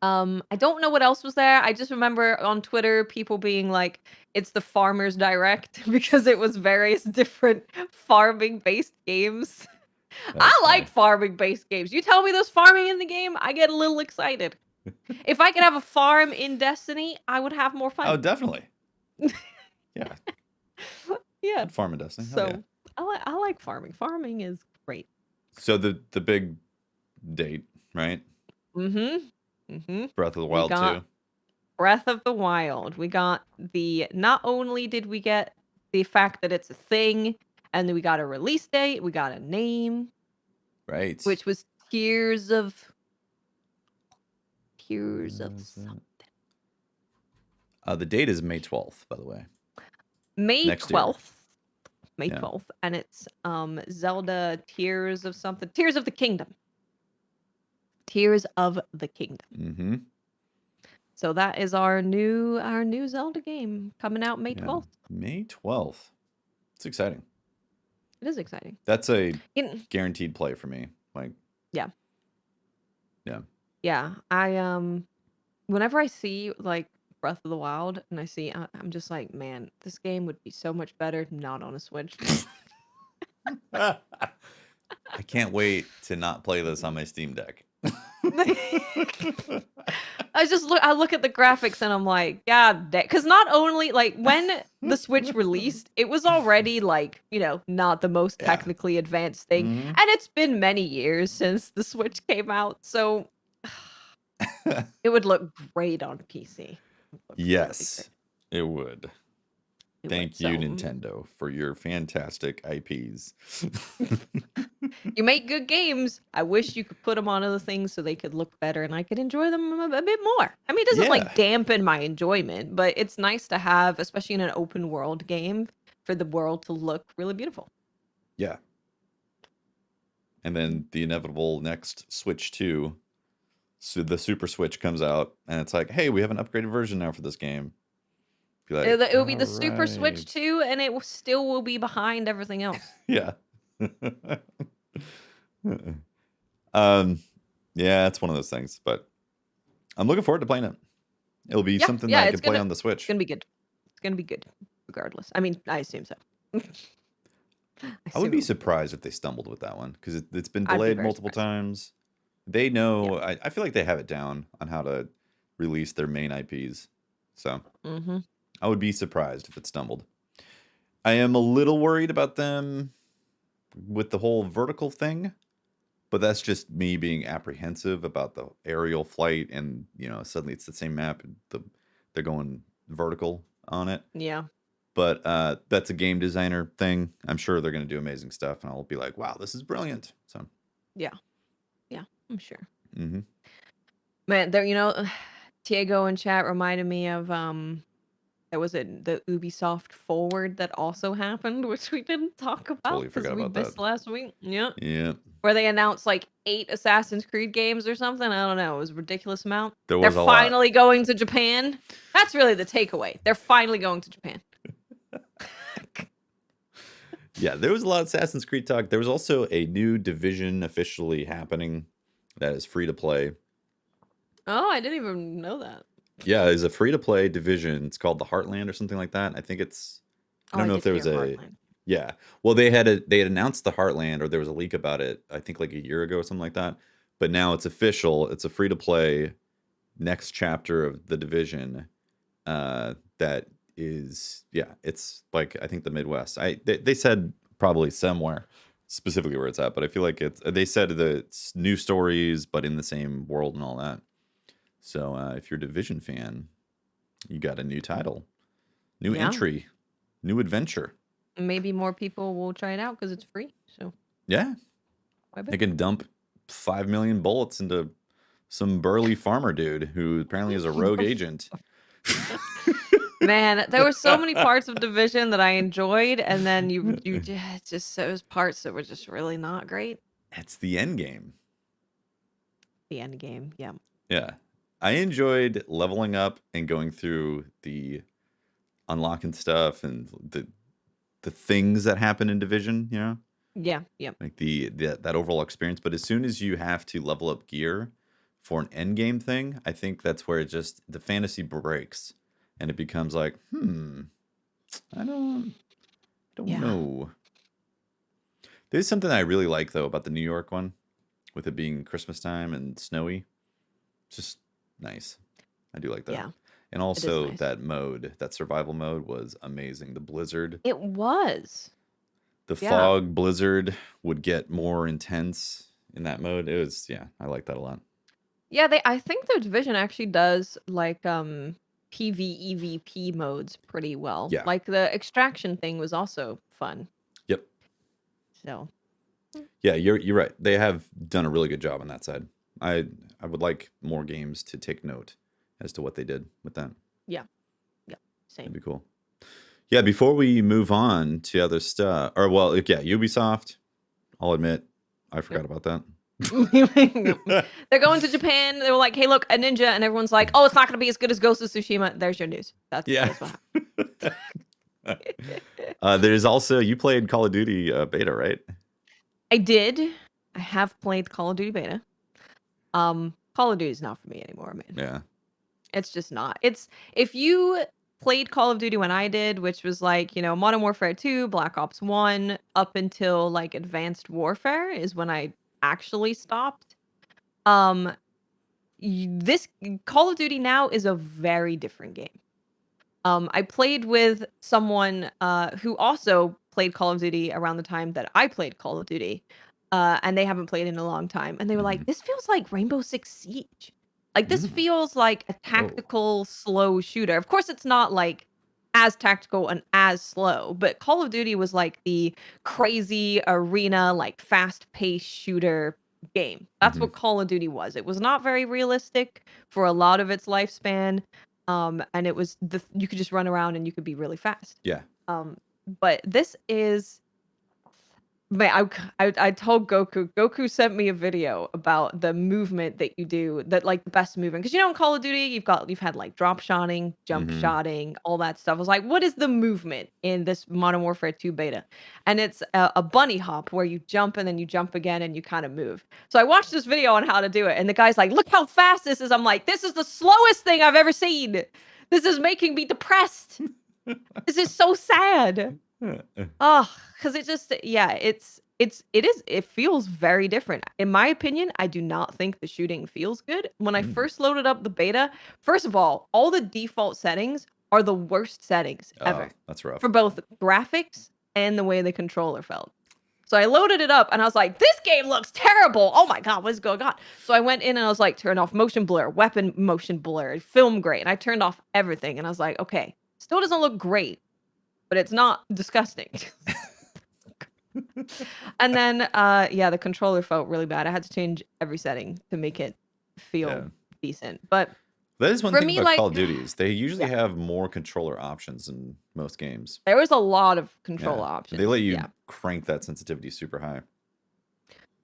I don't know what else was there. I just remember on Twitter people being like, "It's the Farmers Direct" because it was various different farming-based games. I That's like funny. farming-based games. You tell me there's farming in the game, I get a little excited. If I could have a farm in Destiny, I would have more Oh, fun. definitely. Yeah. Yeah. I'd farm a Destiny. Hell yeah. So I like farming. Farming is great. So the big date, right? Mm-hmm. Mm-hmm. Breath of the We Wild got 2. Breath of the Wild. We got not only did we get the fact that it's a thing, and then we got a release date, we got a name, Right. which was Tears of Is something. the date is May 12th, by the way. May Next year. 12th. May Yeah. 12th, and it's Zelda Tears of something. Tears of the Kingdom. Tears of the Kingdom. Mm-hmm. So that is our new Zelda game coming out May 12th. May 12th. It's exciting. It is exciting. That's a In- guaranteed play for me. Like, yeah. yeah. Yeah. Whenever I see like Breath of the Wild and I'm just like, man, this game would be so much better not on a Switch. I can't wait to not play this on my Steam Deck. I look at the graphics and I'm like, God, because not only like when the Switch released, it was already like, not the most Yeah. technically advanced thing. Mhm. And it's been many years since the Switch came out, so it would look great on PC. Yes, it would. It Thank would, you, so, Nintendo, for your fantastic IPs. you make good games. I wish you could put them on other things so they could look better and I could enjoy them a bit more. I mean, it doesn't Yeah. like dampen my enjoyment, but it's nice to have, especially in an open world game, for the world to look really beautiful. Yeah. And then the inevitable next Switch 2, so the Super Switch comes out, and it's like, hey, we have an upgraded version now for this game. Be like, It will be the Super "Alright." Switch 2, and it still will be behind everything else. Yeah. Yeah, it's one of those things, but I'm looking forward to playing it. It'll be something that Yeah, I it's can play gonna on the Switch. be good. It's gonna be good, regardless. I mean, I assume so. I I would assume be it'll be good. surprised if they stumbled with that one because it's been I'd be delayed very multiple surprised. times. They Yeah. know. I feel like they have it down on how to release their main IPs. So Mm-hmm. I would be surprised if it stumbled. I am a little worried about them with the whole vertical thing, but that's just me being apprehensive about the aerial flight, and suddenly it's the same map and they're going vertical on it. Yeah. But that's a game designer thing. I'm sure they're going to do amazing stuff, and I'll be like, "Wow, this is brilliant." So, Yeah. Yeah. I'm sure. hmm Man, there. Diego in chat reminded me of there was the Ubisoft Forward that also happened, which we didn't talk about totally because forgot we about that. missed last week. Yeah. Yeah, Where they announced like 8 Assassin's Creed games or something. I don't know. It was a ridiculous amount. there They're was a lot. finally going to Japan. That's really the takeaway. They're finally going to Japan. Yeah, there was a lot of Assassin's Creed talk. There was also a new Division officially happening that is free to play. Oh, I didn't even know that. Yeah, it's a free to play Division. It's called the Heartland or something like that. I think it's. I Oh, don't I know if did there hear was a. Heartland. Yeah, well, they had announced the Heartland, or there was a leak about it. I think like a year ago or something like that. But now it's official. It's a free to play next chapter of the Division. That is, yeah, it's like I think the Midwest. They said probably somewhere specifically where it's at, but I feel like it's. They said that it's new stories, but in the same world and all that. So if you're a Division fan, you got a new title, new Yeah. entry, new adventure. Maybe more people will try it out because it's free. So, Yeah, why they bet? can dump 5 million bullets into some burly farmer dude who apparently is a rogue agent. Man, there were so many parts of Division that I enjoyed, and then just those parts that were just really not great. It's the end game. The end game, yeah. Yeah. I enjoyed leveling up and going through the unlocking stuff and the things that happen in Division, Yeah, yeah. like that overall experience. But as soon as you have to level up gear for an end game thing, I think that's where it just the fantasy breaks and it becomes like, I don't Yeah. know. There's something I really like though about the New York one, with it being Christmas time and snowy. Just nice. I do like that. Yeah. And It is also nice. that mode, that survival mode was amazing. The blizzard, It was. the Yeah. fog blizzard would get more intense in that mode. It was, yeah, I like that a lot. Yeah, I think their Division actually does like PvEVP modes pretty well. Yeah. Like the extraction thing was also fun. Yep. So, Yeah, you're right. They have done a really good job on that side. I would like more games to take note as to what they did with that. yeah. Yeah. That'd Same. be cool. Yeah, before we move on to other stuff, or well, yeah, Ubisoft, I'll admit, I forgot Yep. about that. They're going to Japan. They were like, "Hey, look, a ninja," and everyone's like, "Oh, it's not going to be as good as Ghost of Tsushima." There's your news. Yeah. That's what happened. There's also you played Call of Duty beta, right? I did. I have played Call of Duty beta. Call of Duty is not for me anymore, man. Yeah. It's just not. It's if you played Call of Duty when I did, which was like, Modern Warfare 2, Black Ops 1, up until like Advanced Warfare is when I actually stopped. Um, this Call of Duty now is a very different game. I played with someone who also played Call of Duty around the time that I played Call of Duty, and they haven't played in a long time. And they were like, Mhm. "This feels like Rainbow Six Siege. Like this Mm. feels like a Whoa. tactical slow shooter." Of course, it's not like as tactical and as slow, but Call of Duty was like the crazy arena, like fast-paced shooter game. That's Mhm. what Call of Duty was. It was not very realistic for a lot of its lifespan. And it was you could just run around and you could be really fast. Yeah. But this is Man, I told Goku. Goku sent me a video about the movement that you do, that like the best movement. Because in Call of Duty, you've had like drop shotting, jump Hmm. shotting, all that stuff. I was like, what is the movement in this Modern Warfare 2 beta? And it's a bunny hop where you jump and then you jump again and you kind of move. So I watched this video on how to do it, and the guy's like, look how fast this is. I'm like, this is the slowest thing I've ever seen. This is making me depressed. This is so sad. Oh, because it just yeah, it feels very different. In my opinion, I do not think the shooting feels good. When I Mm. first loaded up the beta, first of all the default settings are the worst settings Oh, ever that's rough. for both graphics and the way the controller felt. So I loaded it up and I was like, this game looks terrible. Oh my God, what's going on? So I went in and I was like, turn off motion blur, weapon motion blur, film grade. And I turned off everything and I was like, okay, still doesn't look great, but it's not disgusting. And then, yeah, the controller felt really bad. I had to change every setting to make it Yeah. feel decent. But That is one for thing me, about like, Call of Duty is they usually yeah, have more controller options in most games. there was a lot of Yeah. control They let options. you Yeah. crank that sensitivity super high.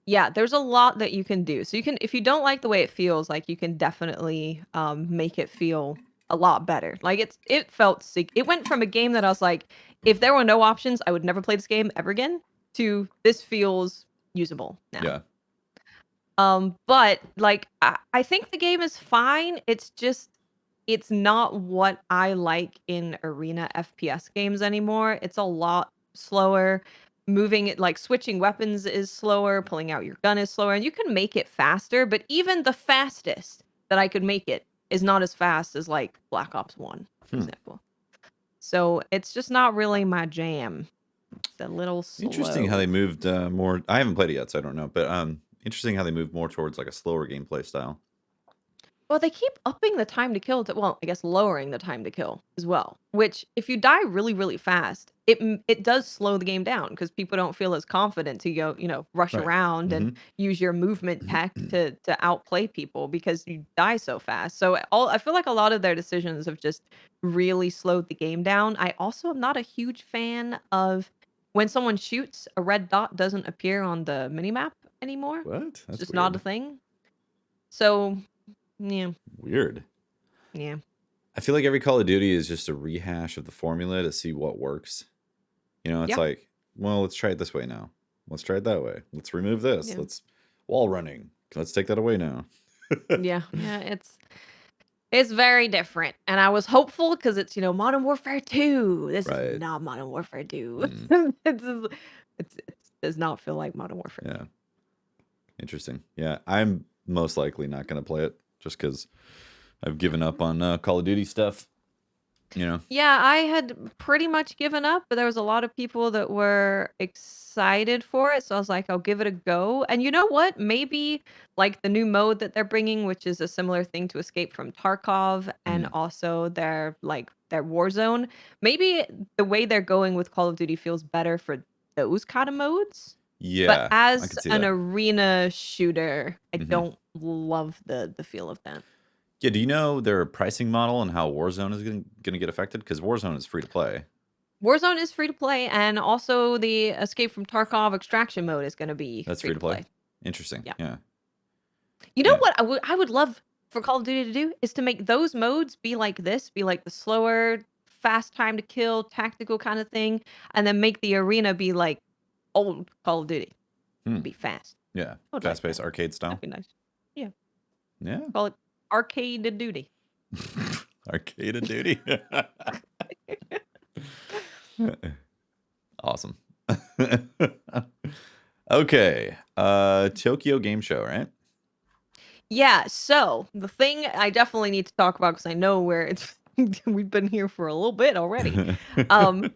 Yeah, there's a lot that you can do. So you can, if you don't like the way it feels, like you can definitely make it feel a lot better. Like it felt sick. It went from a game that I was like, if there were no options, I would never play this game ever again, to this feels usable now. Yeah. But like I think the game is fine. It's just it's not what I like in arena FPS games anymore. It's a lot slower. Moving it like switching weapons is slower, pulling out your gun is slower, and you can make it faster, but even the fastest that I could make it is not as fast as like Black Ops 1, for Hmm. example. So it's just not really my jam. It's a little Interesting how they slow. moved more. I haven't played it yet, so I don't know. But interesting how they moved more towards like a slower gameplay style. Well, they keep upping the time to kill to well, I guess lowering the time to kill as well, which if you die really, really fast, it does slow the game down because people don't feel as confident to go, rush Right. around and Hmm. use your movement tech to outplay people because you die so fast. So all I feel like a lot of their decisions have just really slowed the game down. I also am not a huge fan of when someone shoots, a red dot doesn't appear on the minimap anymore. What? It's That's just not a weird. thing. So, yeah. Weird. Yeah. I feel like every Call of Duty is just a rehash of the formula to see what works. It's Yeah. like, well, let's try it this way now. Let's try it that way. Let's remove this. Yeah. Let's wall running. Let's take that away now. Yeah. Yeah. It's very different. And I was hopeful because it's, Modern Warfare 2. This is Right. not Modern Warfare 2. Mm, It does not feel like Modern Warfare 2. yeah. Interesting. Yeah. I'm most likely not going to play it just because I've given up on Call of Duty stuff. Yeah, I had pretty much given up, but there was a lot of people that were excited for it, so I was like, "I'll give it a go." And you know what? Maybe like the new mode that they're bringing, which is a similar thing to Escape from Tarkov and Mm. also their Warzone, maybe the way they're going with Call of Duty feels better for those kind of modes. But Yeah. I as could see an that. arena shooter, I Hmm. don't love the feel of that. Yeah. Do you know their pricing model and how Warzone is going to get affected? Because Warzone is free to play. Warzone is free to play, and also the Escape from Tarkov extraction mode is gonna be That's free free to to play. play. Interesting. Yeah. Yeah. You know Yeah. what I would love for Call of Duty to do is to make those modes be like this, be like the slower, fast time to kill, tactical kind of thing, and then make the arena be like old Call of Duty. Hmm. Be fast. Yeah. I would like Fast paced that. arcade That'd style. be nice. Yeah. Yeah. Call it arcade duty. Arcade duty. Awesome. Okay. Tokyo Game Show, right? Yeah, so the thing I definitely need to talk about because I know where it's we've been here for a little bit already. Um,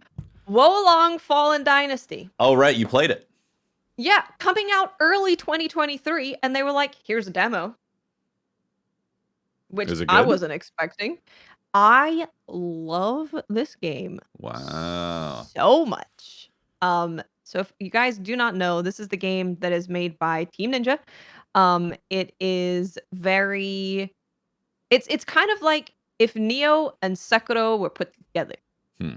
Wolong Fallen Dynasty. Oh, right. You played it. Yeah, coming out early 2023, and they were like, "Here's a demo," which Is it I good? wasn't expecting. I love this game Wow. so much. So if you guys do not know, this is the game that is made by Team Ninja. It is very it's kind of like if Neo and Sekiro were put together. Hmm.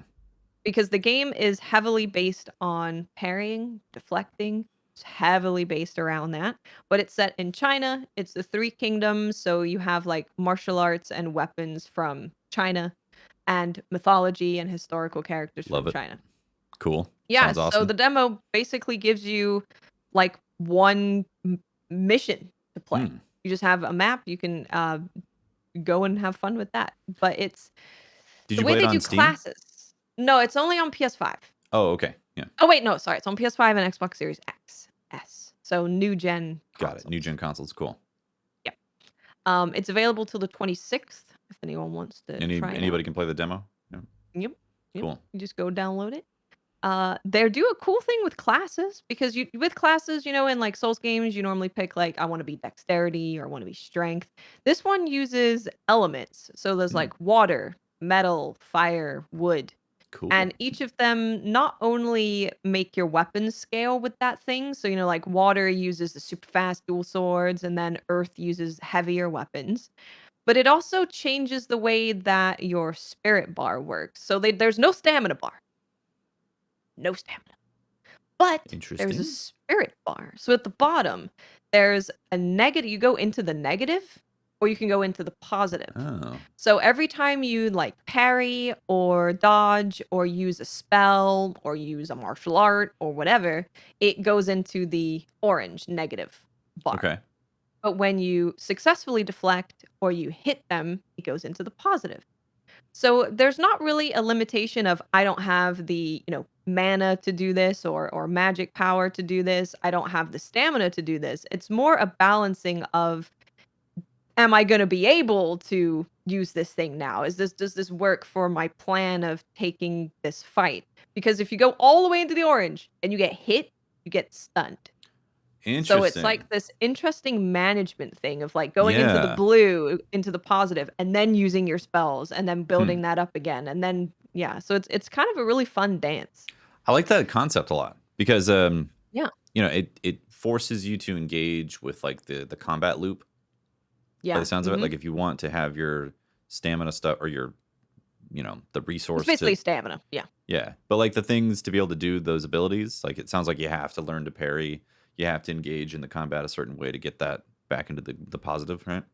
because the game is heavily based on parrying, deflecting. It's heavily based around that, but it's set in China. It's the Three Kingdoms, so you have like martial arts and weapons from China and mythology and historical characters from Love it. China. Cool. Yeah, Sounds so awesome. the demo basically gives you like one mission to play. Hmm. You just have a map, you can go and have fun with that. But it's Did the you way play it they on do Steam? classes. No, it's only on PS5. Oh, okay. Yeah. Oh wait, no, sorry, it's on PS5 and Xbox Series X, S. So new gen Got it. New consoles. gen consoles. Cool. Yep. It's available till the 26th if anyone wants to try it out. Anybody can play the demo? Yeah. Yep. Yep. Cool. You just go download it. They do a cool thing with classes because you with classes, in like Souls games, you normally pick like I want to be dexterity or I want to be strength. This one uses elements. So there's Hmm. like water, metal, fire, wood. Cool. And each of them not only make your weapons scale with that thing. So, like water uses the super fast dual swords and then earth uses heavier weapons. But it also changes the way that your spirit bar works. So there's no stamina bar. No stamina. But there's a Interesting. spirit bar. So at the bottom, there's a negative. You go into the negative or you can go into the positive. Oh. So every time you like parry or dodge or use a spell or use a martial art or whatever, it goes into the orange negative bar. Okay. But when you successfully deflect or you hit them, it goes into the positive. So there's not really a limitation of I don't have the, mana to do this or magic power to do this. I don't have the stamina to do this. It's more a balancing of am I going to be able to use this thing now? Does this work for my plan of taking this fight? Because if you go all the way into the orange and you get hit, you get stunned. So it's like Interesting. this interesting management thing of like going into the Yeah. blue, into the positive, and then using your spells and then Hmm. building that up again. And then yeah, so it's kind of a really fun dance. I like that concept a lot because Yeah. it forces you to engage with like the combat loop by the Yeah. sounds of it. Mhm. Like if you want to have your stamina stuff or your the It's resource basically to stamina. Yeah. yeah, but like the things to be able to do those abilities, like it sounds like you have to learn to parry, you have to engage in the combat a certain way to get that back into the positive, right?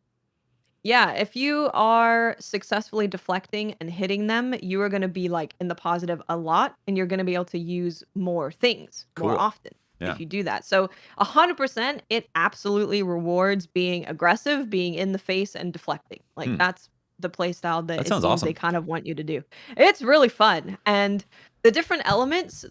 Yeah, if you are successfully deflecting and hitting them, you are gonna be, like, in the positive a lot, and you're gonna be able to use more things more Cool. often if Yeah. you do that. So, 100%, it absolutely rewards being aggressive, being in the face, and deflecting. Like, Hmm. that's the play style that That it sounds seems they awesome. kind of want you to do. It's really fun, and the different elements,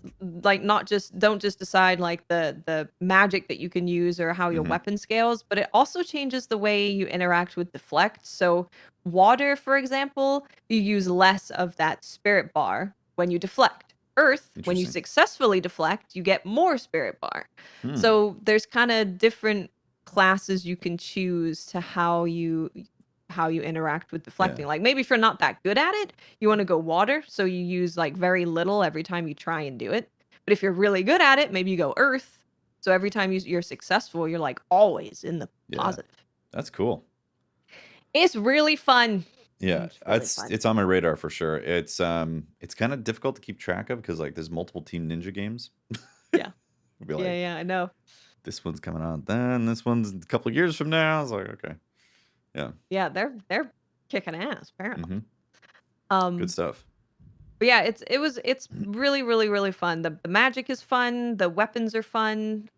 like, not just don't just decide, like, the magic that you can use or how your Hmm. weapon scales, but it also changes the way you interact with deflect. So, water, for example, you use less of that spirit bar when you deflect. Earth, when you Interesting. successfully deflect, you get more spirit bar. Hmm. So, there's kinda different classes you can choose to how you interact with Yeah. deflecting. Like, maybe if you're not that good at it, you wanna go water, so you use, like, very little every time you try and do it. But if you're really good at it, maybe you go earth, so every time you're successful, you're, like, always in the Yeah. positive. That's cool. It's really fun. Yeah, It's really fun. it's on my radar for sure. It's kind of difficult to keep track of because like there's multiple Team Ninja games. Yeah. Be Yeah, like, yeah, I know. this one's coming out then, this one's a couple of years from now. I was like, okay, yeah, Yeah, they're kicking ass, apparently. hmm good Um, stuff. but yeah, it's really, really, really fun. The magic is fun, the weapons are fun.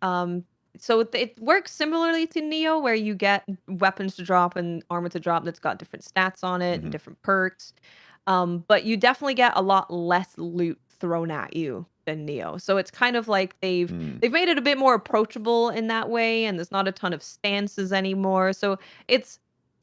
So it works similarly to Neo, where you get weapons to drop and armor to drop that's got different stats on it and Hmm. different perks. But you definitely get a lot less loot thrown at you than Neo. So it's kind of like they've Mm. they've made it a bit more approachable in that way, and there's not a ton of stances anymore. So it's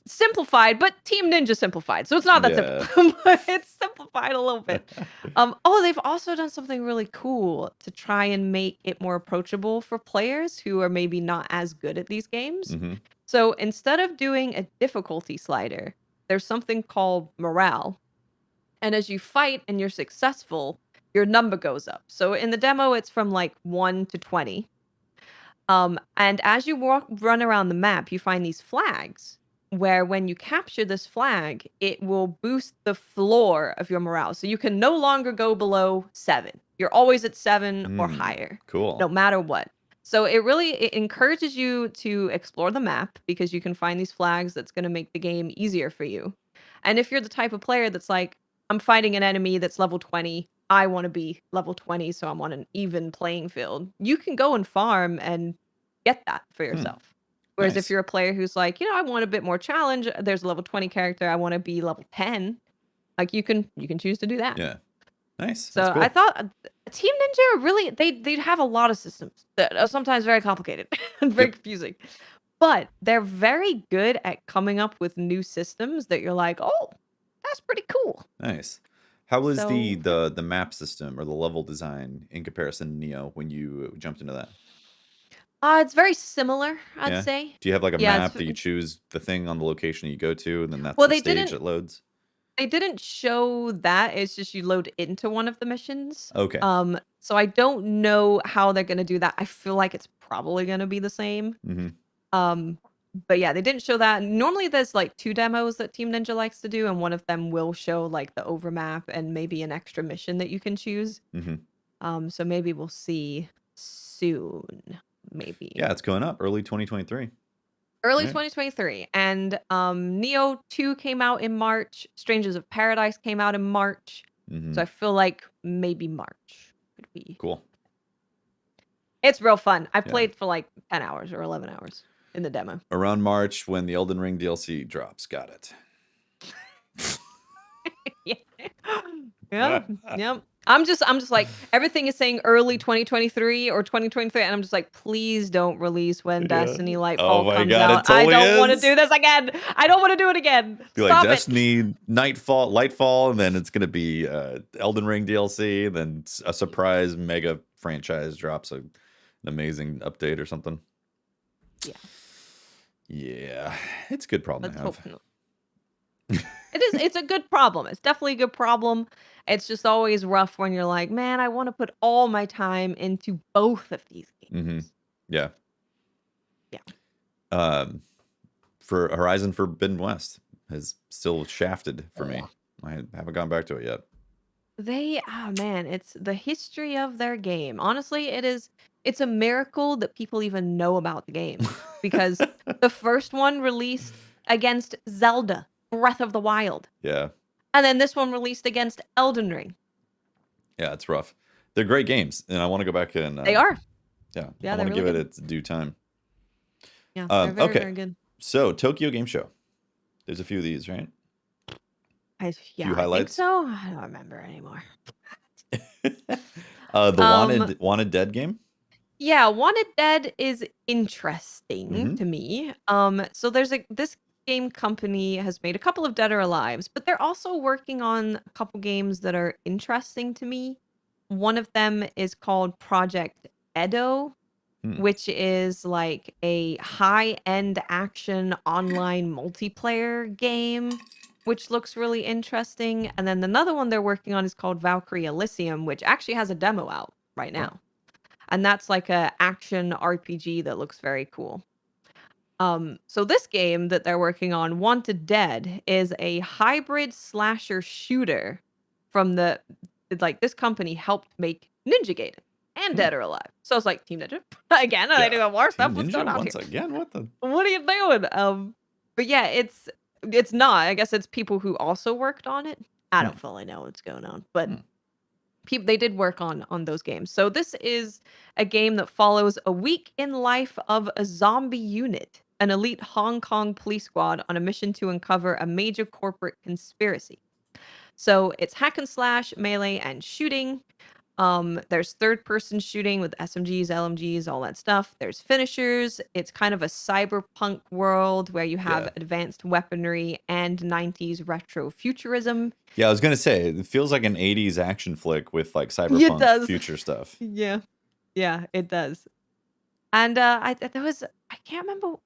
simplified, but Team Ninja simplified. So it's not that simple, Yeah. but it's simplified a little bit. Oh, they've also done something really cool to try and make it more approachable for players who are maybe not as good at these games. Hmm. So instead of doing a difficulty slider, there's something called morale. And as you fight and you're successful, your number goes up. So in the demo, it's from like 1 to 20. And as you run around the map, you find these flags. where when you capture this flag, it will boost the floor of your morale. So you can no longer go below 7. You're always at 7 or higher, no Cool. matter what. So it encourages you to explore the map because you can find these flags that's going to make the game easier for you. And if you're the type of player that's like, I'm fighting an enemy that's level 20, I want to be level 20 so I'm on an even playing field, you can go and farm and get that for Hmm. yourself. Whereas if Nice. you're a player who's like, I want a bit more challenge, there's a level 20 character, I want to be level 10, like you can choose to do that. Yeah. Nice. That's So I cool. thought Team Ninja really they'd have a lot of systems that are sometimes very complicated and very Yep. confusing. But they're very good at coming up with new systems that you're like, "Oh, that's pretty cool." Nice. How was the So, yeah. the map system or the level design in comparison to Neo when you jumped into that? It's very similar, I'd Yeah. say. Do you have like a Yeah, it's map that you choose the thing on the location you go to, and then that's well, the stage that loads? they didn't show that, it's just you load into one of the missions. Okay. So I don't know how they're gonna do that. I feel like it's probably gonna be the same. Mm-hmm. Um, but yeah, they didn't show that. Normally there's like 2 demos that Team Ninja likes to do, and one of them will show like the overmap and maybe an extra mission that you can choose. Mm-hmm. So maybe we'll see soon, maybe. Yeah, it's going up early 2023. Early Right. 2023. And Neo 2 came out in March. Strangers of Paradise came out in March. Mm-hmm. So I feel like maybe March could be. Cool. It's real fun. I've Yeah. played for like 10 hours or 11 hours in the demo. Around March when the Elden Ring DLC drops. Got it. Yeah. Yeah. Yep. I'm just like everything is saying early 2023 or 2023 and I'm just like please don't release when Yeah. Destiny Oh Lightfall my comes god, it out. I totally don't want to is. do this again. I don't want to do it again. Be like Stop it. Destiny, Nightfall, Lightfall, and then it's gonna be Elden Ring DLC, then a surprise mega franchise drops an amazing update or something. Yeah. Yeah, it's a good problem Let's to hope have. not. It's a good problem. It's definitely a good problem. It's just always rough when you're like, "Man, I want to put all my time into both of these Mm-hmm. games." Yeah. Yeah. Um, for Horizon Forbidden West has still shafted for me. Ugh. I haven't gone back to it yet. Man, it's the history of their game. Honestly, it's a miracle that people even know about the game because the first one released against Zelda, Breath of the Wild, Yeah, and then this one released against Elden Ring. yeah, it's rough. They're great games, and I want to go back and They are. yeah, I Yeah, want they're to really give it good. its due time. Yeah, they're very, Okay, very good. so Tokyo Game Show. There's a few of these, right? Yeah, Few I think highlights. so. I don't remember anymore. The Um, Wanted Dead game. yeah, Wanted Dead is interesting Mm-hmm. to me. So there's this game company has made a couple of Dead or Alives, but they're also working on a couple games that are interesting to me. One of them is called Project Edo, Hmm. which is like a high-end action online multiplayer game, which looks really interesting. And then another one they're working on is called Valkyrie Elysium, which actually has a demo out right Oh, now. And that's like a action RPG that looks very cool. So this game that they're working on, Wanted Dead, is a hybrid slasher shooter from this company helped make Ninja Gaiden and hmm. Dead or Alive. So it's like Team Ninja again. Are they Yeah. doing more Team stuff? What's Ninja going on here? once again. What the? What are you doing? But yeah, it's not. I guess it's people who also worked on it. I Hmm. don't fully know what's going on, but Hmm. they did work on those games. So this is a game that follows a week in life of a zombie unit, an elite Hong Kong police squad on a mission to uncover a major corporate conspiracy. So it's hack and slash, melee, and shooting. There's third person shooting with SMGs, LMGs, all that stuff. There's finishers. It's kind of a cyberpunk world where you have Yeah. advanced weaponry and 90s retro futurism. Yeah, I was gonna say it feels like an '80s action flick with like It cyberpunk does. future stuff. Yeah. Yeah, it does. And, there was I can't remember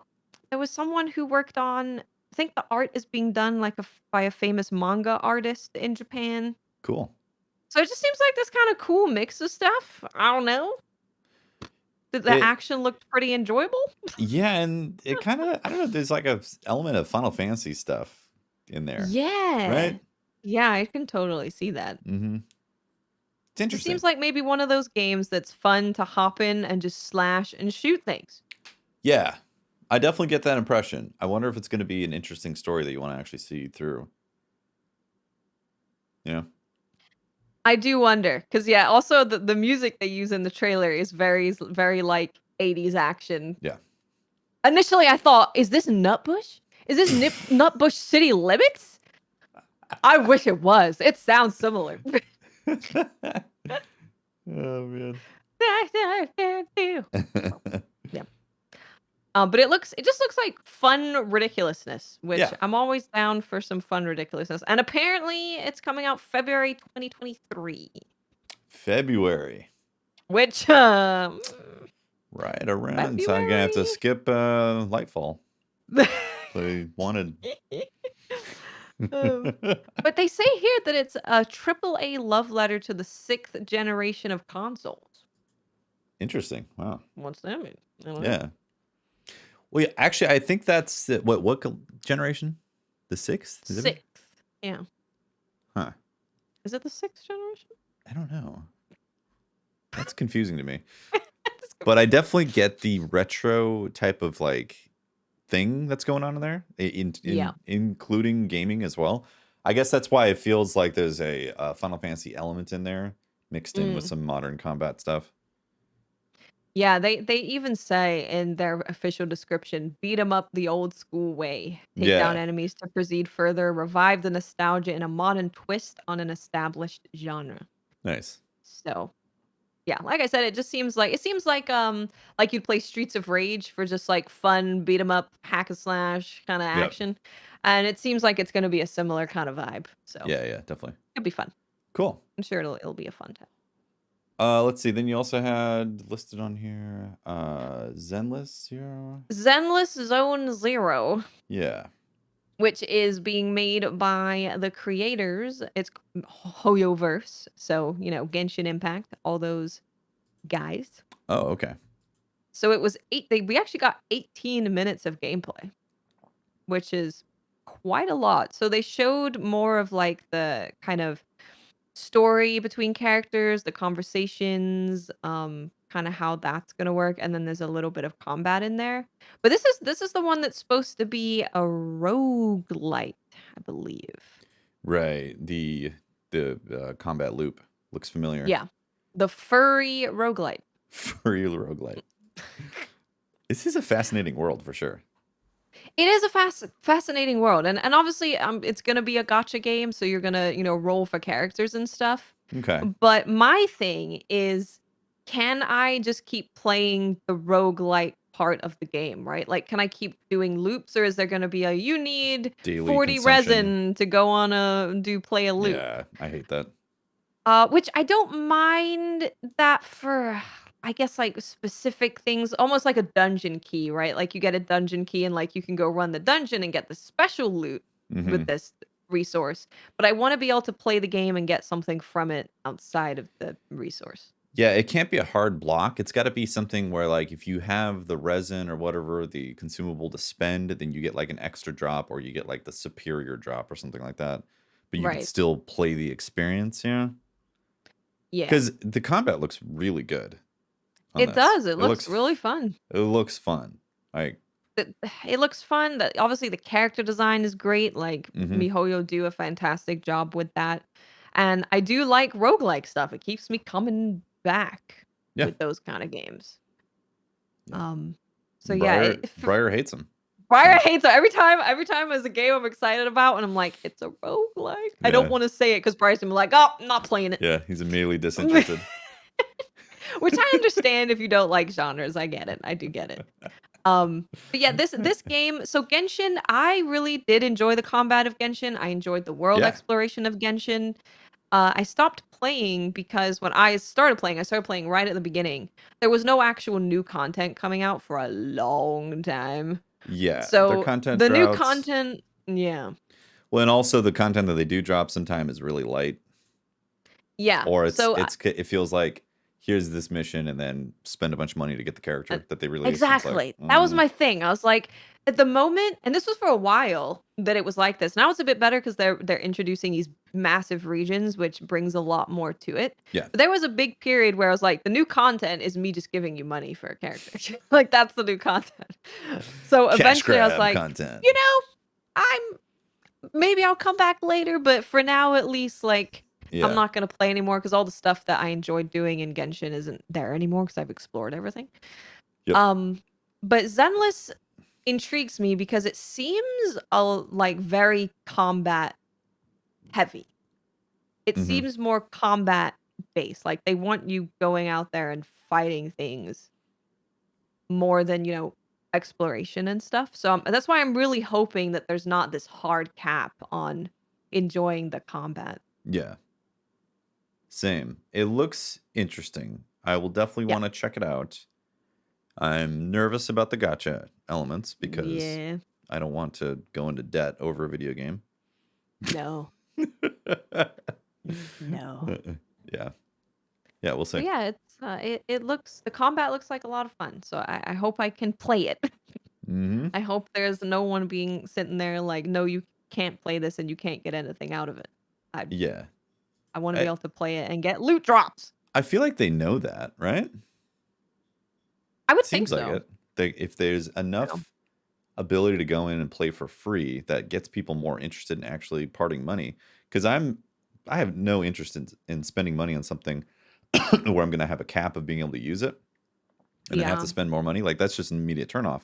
there was someone who worked on I think the art is being done, like, by a famous manga artist in Japan. Cool. So it just seems like this kinda cool mix of stuff. I don't know. The It action looked pretty enjoyable. Yeah, and it kind of, I don't know, there's like a element of Final Fantasy stuff in there, Yeah. right? Yeah, I can totally see that. Mm-hmm. It's Just interesting. seems like maybe one of those games that's fun to hop in and just slash and shoot things. Yeah, I definitely get that impression. I wonder if it's going to be an interesting story that you want to actually see through. You know? I do wonder, because yeah, also the music they use in the trailer is very like 80s action. Yeah. Initially, I thought, is this Nutbush? Is this Nutbush City Limits? I wish it was. It sounds similar. Oh man. Yeah. But it just looks like fun ridiculousness, which Yeah. I'm always down for some fun ridiculousness. And apparently, it's coming out February 2023, February. which Right around. So I'm gonna have to February. skip Lightfall. They wanted. Um, but they say here that it's a triple A love letter to the sixth generation of consoles. Interesting. Wow. What's that mean? I don't know. Yeah. Well, yeah, actually, I think that's what generation? The sixth? Is it? Sixth. Yeah. Huh. Is it the sixth generation? I don't know. That's confusing to me. That's But I confusing. definitely get the retro type of like thing that's going on in there, Yeah. including gaming as well. I guess that's why it feels like there's a Final Fantasy element in there mixed in with Mm. some modern combat stuff. Yeah, they even say in their official description, beat 'em up the old school way. Take down Yeah. enemies to proceed further, revive the nostalgia in a modern twist on an established genre. Nice. So, yeah, like I said, it seems like you'd play Streets of Rage for just like fun beat 'em up hack and slash kind of Yep. action. And it seems like it's going to be a similar kind of vibe. So, Yeah, definitely. it'll be fun. Cool. I'm sure it'll be a fun time. Let's see. Then you also had listed on here Zenless Zero. Zenless Zone Zero, Yeah. which is being made by the creators. It's Hoyoverse. So, Genshin Impact, all those guys. Oh, okay. So it was we actually got 18 minutes of gameplay, which is quite a lot. So they showed more of like the kind of story between characters, the conversations, kind of how that's going to work, and then there's a little bit of combat in there. But this is the one that's supposed to be a roguelite, I believe. Right. The combat loop looks familiar. Yeah. The furry roguelite. Furry roguelite. This is a fascinating world for sure. It is a fascinating world, and obviously, it's gonna be a gotcha game, so you're gonna, roll for characters and stuff. Okay. But my thing is, can I just keep playing the roguelike part of the game, right? Like, can I keep doing loops, or is there gonna be you need Daily 40 consumption. resin to go on play a loop? Yeah, I hate that. Which I don't mind that for, I guess, like, specific things, almost like a dungeon key, right? Like, you get a dungeon key and, like, you can go run the dungeon and get the special loot with Hmm. this resource, but I wanna be able to play the game and get something from it outside of the resource. Yeah, it can't be a hard block. It's got to be something where, like, if you have the resin or whatever, the consumable to spend, then you get like an extra drop or you get like the superior drop or something like that. But you could Right. still play the experience, yeah. Yeah. Because the combat looks really good on It this. does, it looks really fun. It looks fun. Like, It it looks fun, obviously, the character design is great, like, hmm, MiHoYo do a fantastic job with that, and I do like roguelike stuff, it keeps me coming back yeah, with those kinda games. yeah. Um, so yeah, Briar hates them. Briar hates it every time there's a game I'm excited about and I'm like, "It's a roguelike." I don't Yeah, wanna say it because Briar's gonna be like, "Oh, I'm not playing it." yeah. He's immediately disinterested. Which I understand if you don't like genres, I get it, I do get it. But yeah, this game, so Genshin, I really did enjoy the combat of Genshin. I enjoyed the world Yeah, exploration of Genshin. I stopped playing because when I started playing right at the beginning. There was no actual new content coming out for a long time. yeah. Their So content the new droughts. content, yeah. Well, and also the content that they do drop sometime is really light, Yeah. or So it feels like here's this mission, and then spend a bunch of money to get the Uh, character that they released. It's like, exactly. That was my thing. I was like, at the moment, and this was for a while that it was like this. Now it's a bit better because they're introducing these massive regions, which brings a lot more to it. yeah, But there was a big period where I was like, the new content is me just giving you money for a character. Like that's the new content. So cash eventually I was grab like, content. you know, I'm maybe I'll come back later, but for now at least, like I'm Yeah. not gonna play anymore because all the stuff that I enjoyed doing in Genshin isn't there anymore because I've explored everything. Yep. Um, but Zenless intrigues me because it seems like very combat heavy. It hmm seems more combat based. Like they want you going out there and fighting things more than, exploration and stuff. So that's why I'm really hoping that there's not this hard cap on enjoying the combat. Yeah. Same. It looks interesting. I will definitely Yeah. want to check it out. I'm nervous about the gotcha elements because Yeah. I don't want to go into debt over a video game. No. No. Yeah. Yeah, we'll But see. yeah, it looks the combat looks like a lot of fun. So I hope I can play it. hmm I hope there's no one being sitting there like, "No, you can't play this and you can't get anything out of it." I Yeah. I wanna be I able to play it and get loot drops. I feel like they know that, right? I would think Seems like so. it. If there's Yeah. enough ability to go in and play for free, that gets people more interested in actually parting money. Because I have no interest in spending money on something where I'm going to have a cap of being able to use it and then have to Yeah. spend more money. Like that's just an immediate turnoff.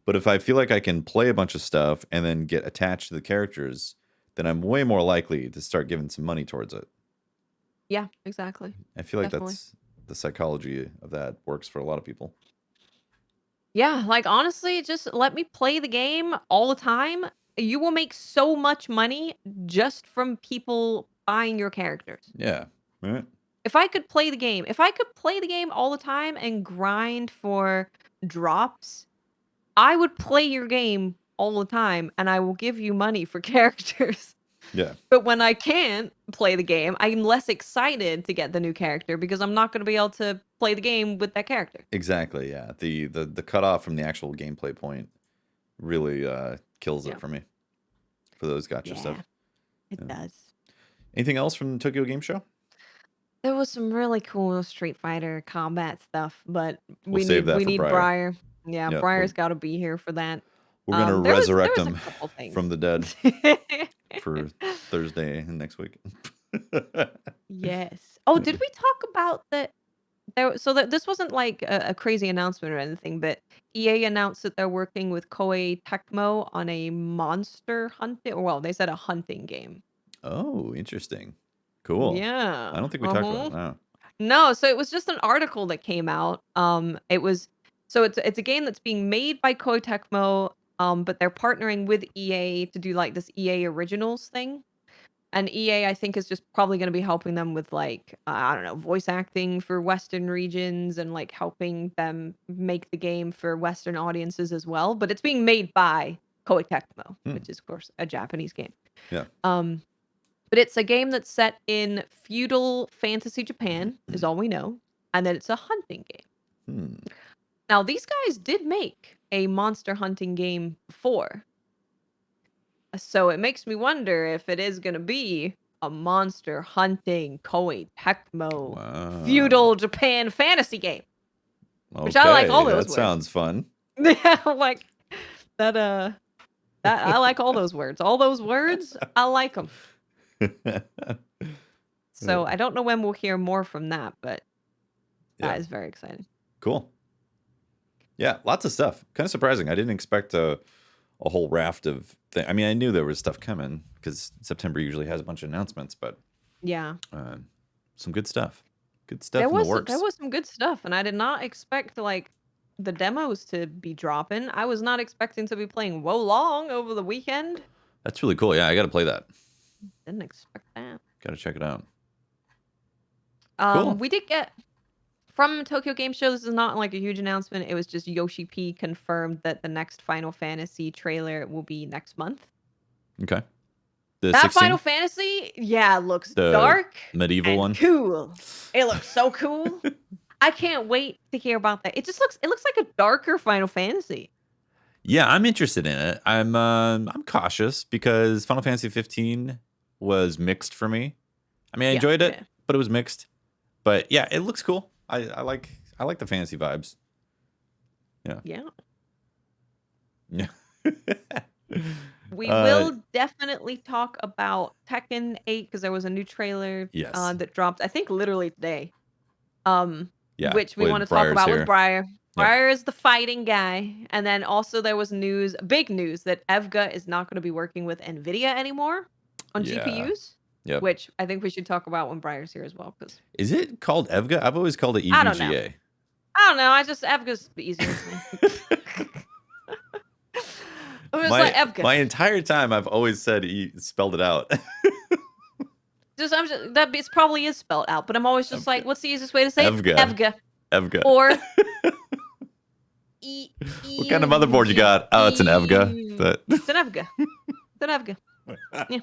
But if I feel like I can play a bunch of stuff and then get attached to the characters, then I'm way more likely to start giving some money towards it. Yeah, exactly. I feel like Definitely. that's the psychology of that works for a lot of people. Yeah, like, honestly, just let me play the game all the time. You will make so much money just from people buying your characters. Yeah. Right. If I could play the game all the time and grind for drops, I would play your game all the time, and I will give you money for characters. Yeah. But when I can't play the game, I'm less excited to get the new character because I'm not gonna be able to play the game with that character. Exactly. Yeah. The cutoff from the actual gameplay point really kills it Yeah. for me for those gotcha Yeah, stuff. it Yeah. does. Anything else from Tokyo Game Show? There was some really cool Street Fighter combat stuff, but We'll we save need that we for need Briar. Briar. Yeah, Yeah, Briar's gotta be here for that. we're gonna There resurrect was a him couple things. from the dead for Thursday and next week. Yes. Oh, did we talk about that that this wasn't like a crazy announcement or anything, but EA announced that they're working with Koei Tecmo on a monster hunting, or well, they said a hunting game. Oh, interesting. Cool. I Yeah. don't think we talked about Uh-huh. it. No. No, so it was just an article that came out. It was so it's a game that's being made by Koei Tecmo, but they're partnering with EA to do like this EA Originals thing. And EA, I think, is just probably going to be helping them with like I don't know, voice acting for Western regions and like helping them make the game for Western audiences as well. But it's being made by Koei Tecmo, Hmm. which is of course a Japanese game. Yeah. Um, but it's a game that's set in feudal fantasy Japan, is all we know, and then it's a hunting game. Hmm. Now, these guys did make a monster hunting game before, so it makes me wonder if it is gonna be a monster hunting Koei Tecmo Wow. feudal Japan fantasy game, which I like all Okay, those that words. sounds fun. Yeah, like that. That I like all those words. All those words, I like them. So I don't know when we'll hear more from that, but Yeah. that is very exciting. Cool. Yeah, lots of stuff. Kind of surprising. I didn't expect a whole raft of things. I mean, I knew there was stuff coming because September usually has a bunch of announcements, but Yeah. uh, some good stuff. Good stuff in the There works. was some good stuff, and I did not expect, like, the demos to be dropping. I was not expecting to be playing Wo Long over the weekend. That's really cool. Yeah, I got to play that. Didn't expect that. Got to check it out. Cool. We did get from Tokyo Game Show, this is not, like, a huge announcement, it was just Yoshi P confirmed that the next Final Fantasy trailer will be next month. Okay. The That 16, Final Fantasy, yeah, looks the dark medieval and one. cool. It looks so cool. I can't wait to hear about that. It looks like a darker Final Fantasy. Yeah, I'm interested in it. I'm cautious because Final Fantasy 15 was mixed for me. I mean, I enjoyed it, but it was mixed. But yeah, it looks cool. I like the fantasy vibes. Yeah. Yeah. Yeah. We will definitely talk about Tekken 8 because there was a new trailer that dropped, I think literally today. Yeah, Which we want to talk Briar's about here. with Briar. Yep. Briar is the fighting guy. And then also there was big news that Evga is not going to be working with Nvidia anymore on GPUs. Yep. Which I think we should talk about when Briar's here as well. Is it called Evga? I've always called it EVGA. I don't know. Evga's easier to me. My entire time, I've always said spelled it out. It probably is spelled out, but I'm always just like, what's the easiest way to say Evga. Evga? Evga. Or what kind of motherboard you got? Oh, it's an Evga. It's an Evga. It's an Evga. Yeah.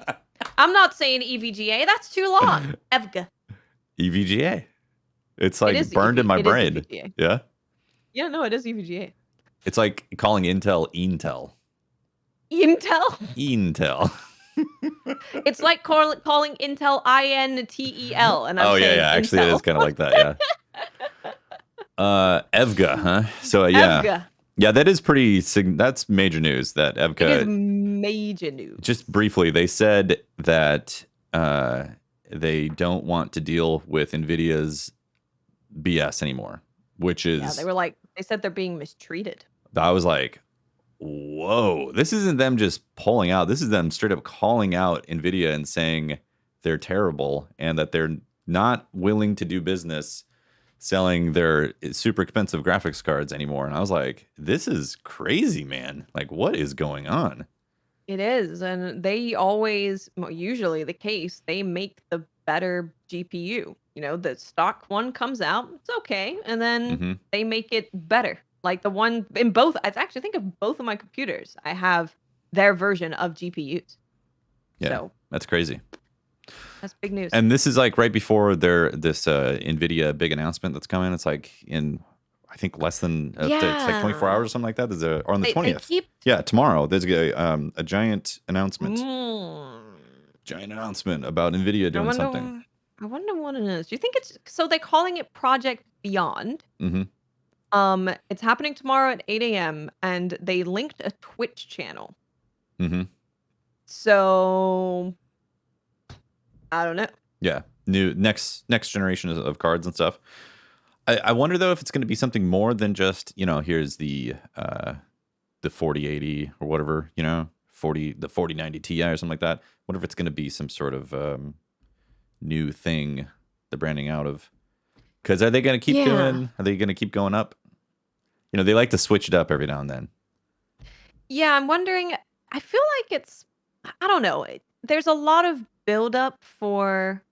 I'm not saying EVGA. That's too long. Evga. EVGA. It's like burned in my brain. Yeah. Yeah, no, it is EVGA. It's like calling Intel Intel. Intel? It's like calling Intel INTEL, and I'm saying actually it is kind of like that, yeah. Evga, huh? So yeah. Evga. Yeah, that is that's major news that Evga. It is major news. Just briefly, they said that they don't want to deal with Nvidia's BS anymore, which is they said they're being mistreated. I was like, whoa, this isn't them just pulling out. This is them straight up calling out Nvidia and saying they're terrible and that they're not willing to do business selling their super expensive graphics cards anymore. And I was like, this is crazy, man. Like, what is going on? It is. And they usually the case, they make the better GPU. The stock one comes out, it's okay. And then they make it better. Like the one in both, I actually think of both of my computers, I have their version of GPUs. Yeah, so, that's crazy. That's big news. And this is like right before this Nvidia big announcement that's coming. It's like in, I think less than it's like 24 hours or something like that. There's or on the 20th. Tomorrow there's a giant announcement. Giant announcement about Nvidia doing something. I wonder what it is. Do you think so they're calling it Project Beyond? It's happening tomorrow at 8 a.m. and they linked a Twitch channel. So I don't know. Yeah, new next generation of cards and stuff. I wonder though if it's going to be something more than just here's the 4080 or whatever the 4090 Ti or something like that. Wonder if it's going to be some sort of new thing they're branding out of. Because are they going to keep doing? Are they going to keep going up? They like to switch it up every now and then. Yeah, I'm wondering. I feel like I don't know. There's a lot of buildup for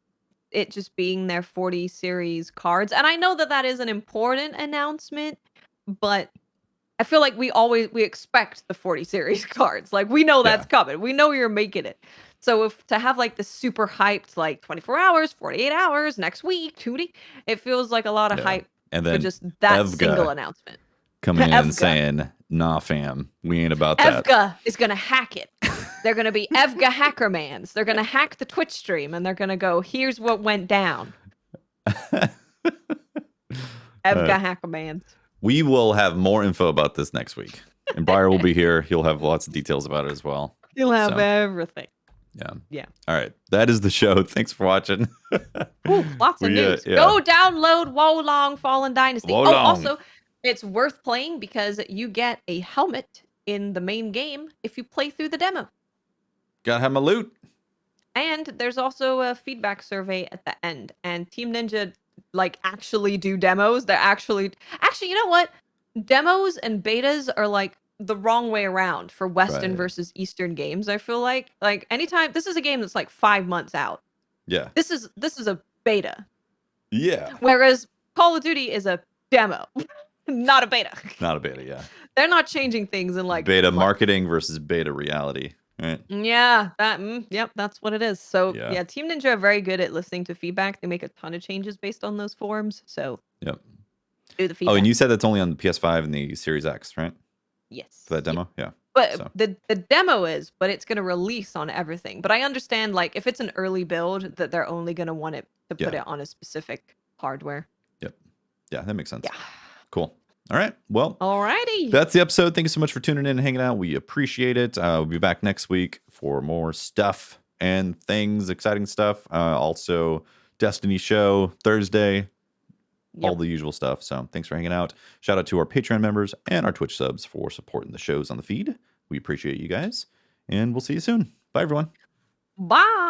it just being their 40 series cards. And I know that is an important announcement, but I feel like we expect the 40 series cards. Like we know that's coming. We know you're making it. So to have like the super hyped, like 24 hours, 48 hours, next week, 2D, it feels like a lot of hype and then for just that Evga single announcement. Coming in saying, nah, fam, we ain't about that. Evga is going to hack it. They're going to be Evga hackermans. They're going to hack the Twitch stream and they're going to go, here's what went down. Evga hackermans. We will have more info about this next week. And Briar will be here. He'll have lots of details about it as well. He'll have everything. Yeah. All right. That is the show. Thanks for watching. Ooh, lots of news. Go download Wolong Fallen Dynasty. Wolong. Oh, also, it's worth playing because you get a helmet in the main game if you play through the demo. Gotta have my loot. And there's also a feedback survey at the end. And Team Ninja actually do demos. They're actually, you know what? Demos and betas are like the wrong way around for Western versus Eastern games. I feel like anytime this is a game that's like 5 months out. Yeah. This is a beta. Yeah. Whereas Call of Duty is a demo, not a beta. Not a beta, yeah. They're not changing things in beta marketing versus beta reality. Right. Yeah, that's what it is. So yeah, Team Ninja are very good at listening to feedback. They make a ton of changes based on those forums. So do the Oh, feedback. and you said that's only on the PS5 and the Series X, right? Yes. For that demo? Yeah. But So. the demo is, but it's gonna release on everything. But I understand, like, if it's an early build, that they're only gonna want it to put it on a specific hardware. Yep. Yeah, that makes sense. Yeah. Cool. All right. Well, alrighty. That's the episode. Thank you so much for tuning in and hanging out. We appreciate it. We'll be back next week for more stuff and things, exciting stuff. Also, Destiny show Thursday. All the usual stuff. So thanks for hanging out. Shout out to our Patreon members and our Twitch subs for supporting the shows on the feed. We appreciate you guys. And we'll see you soon. Bye, everyone. Bye.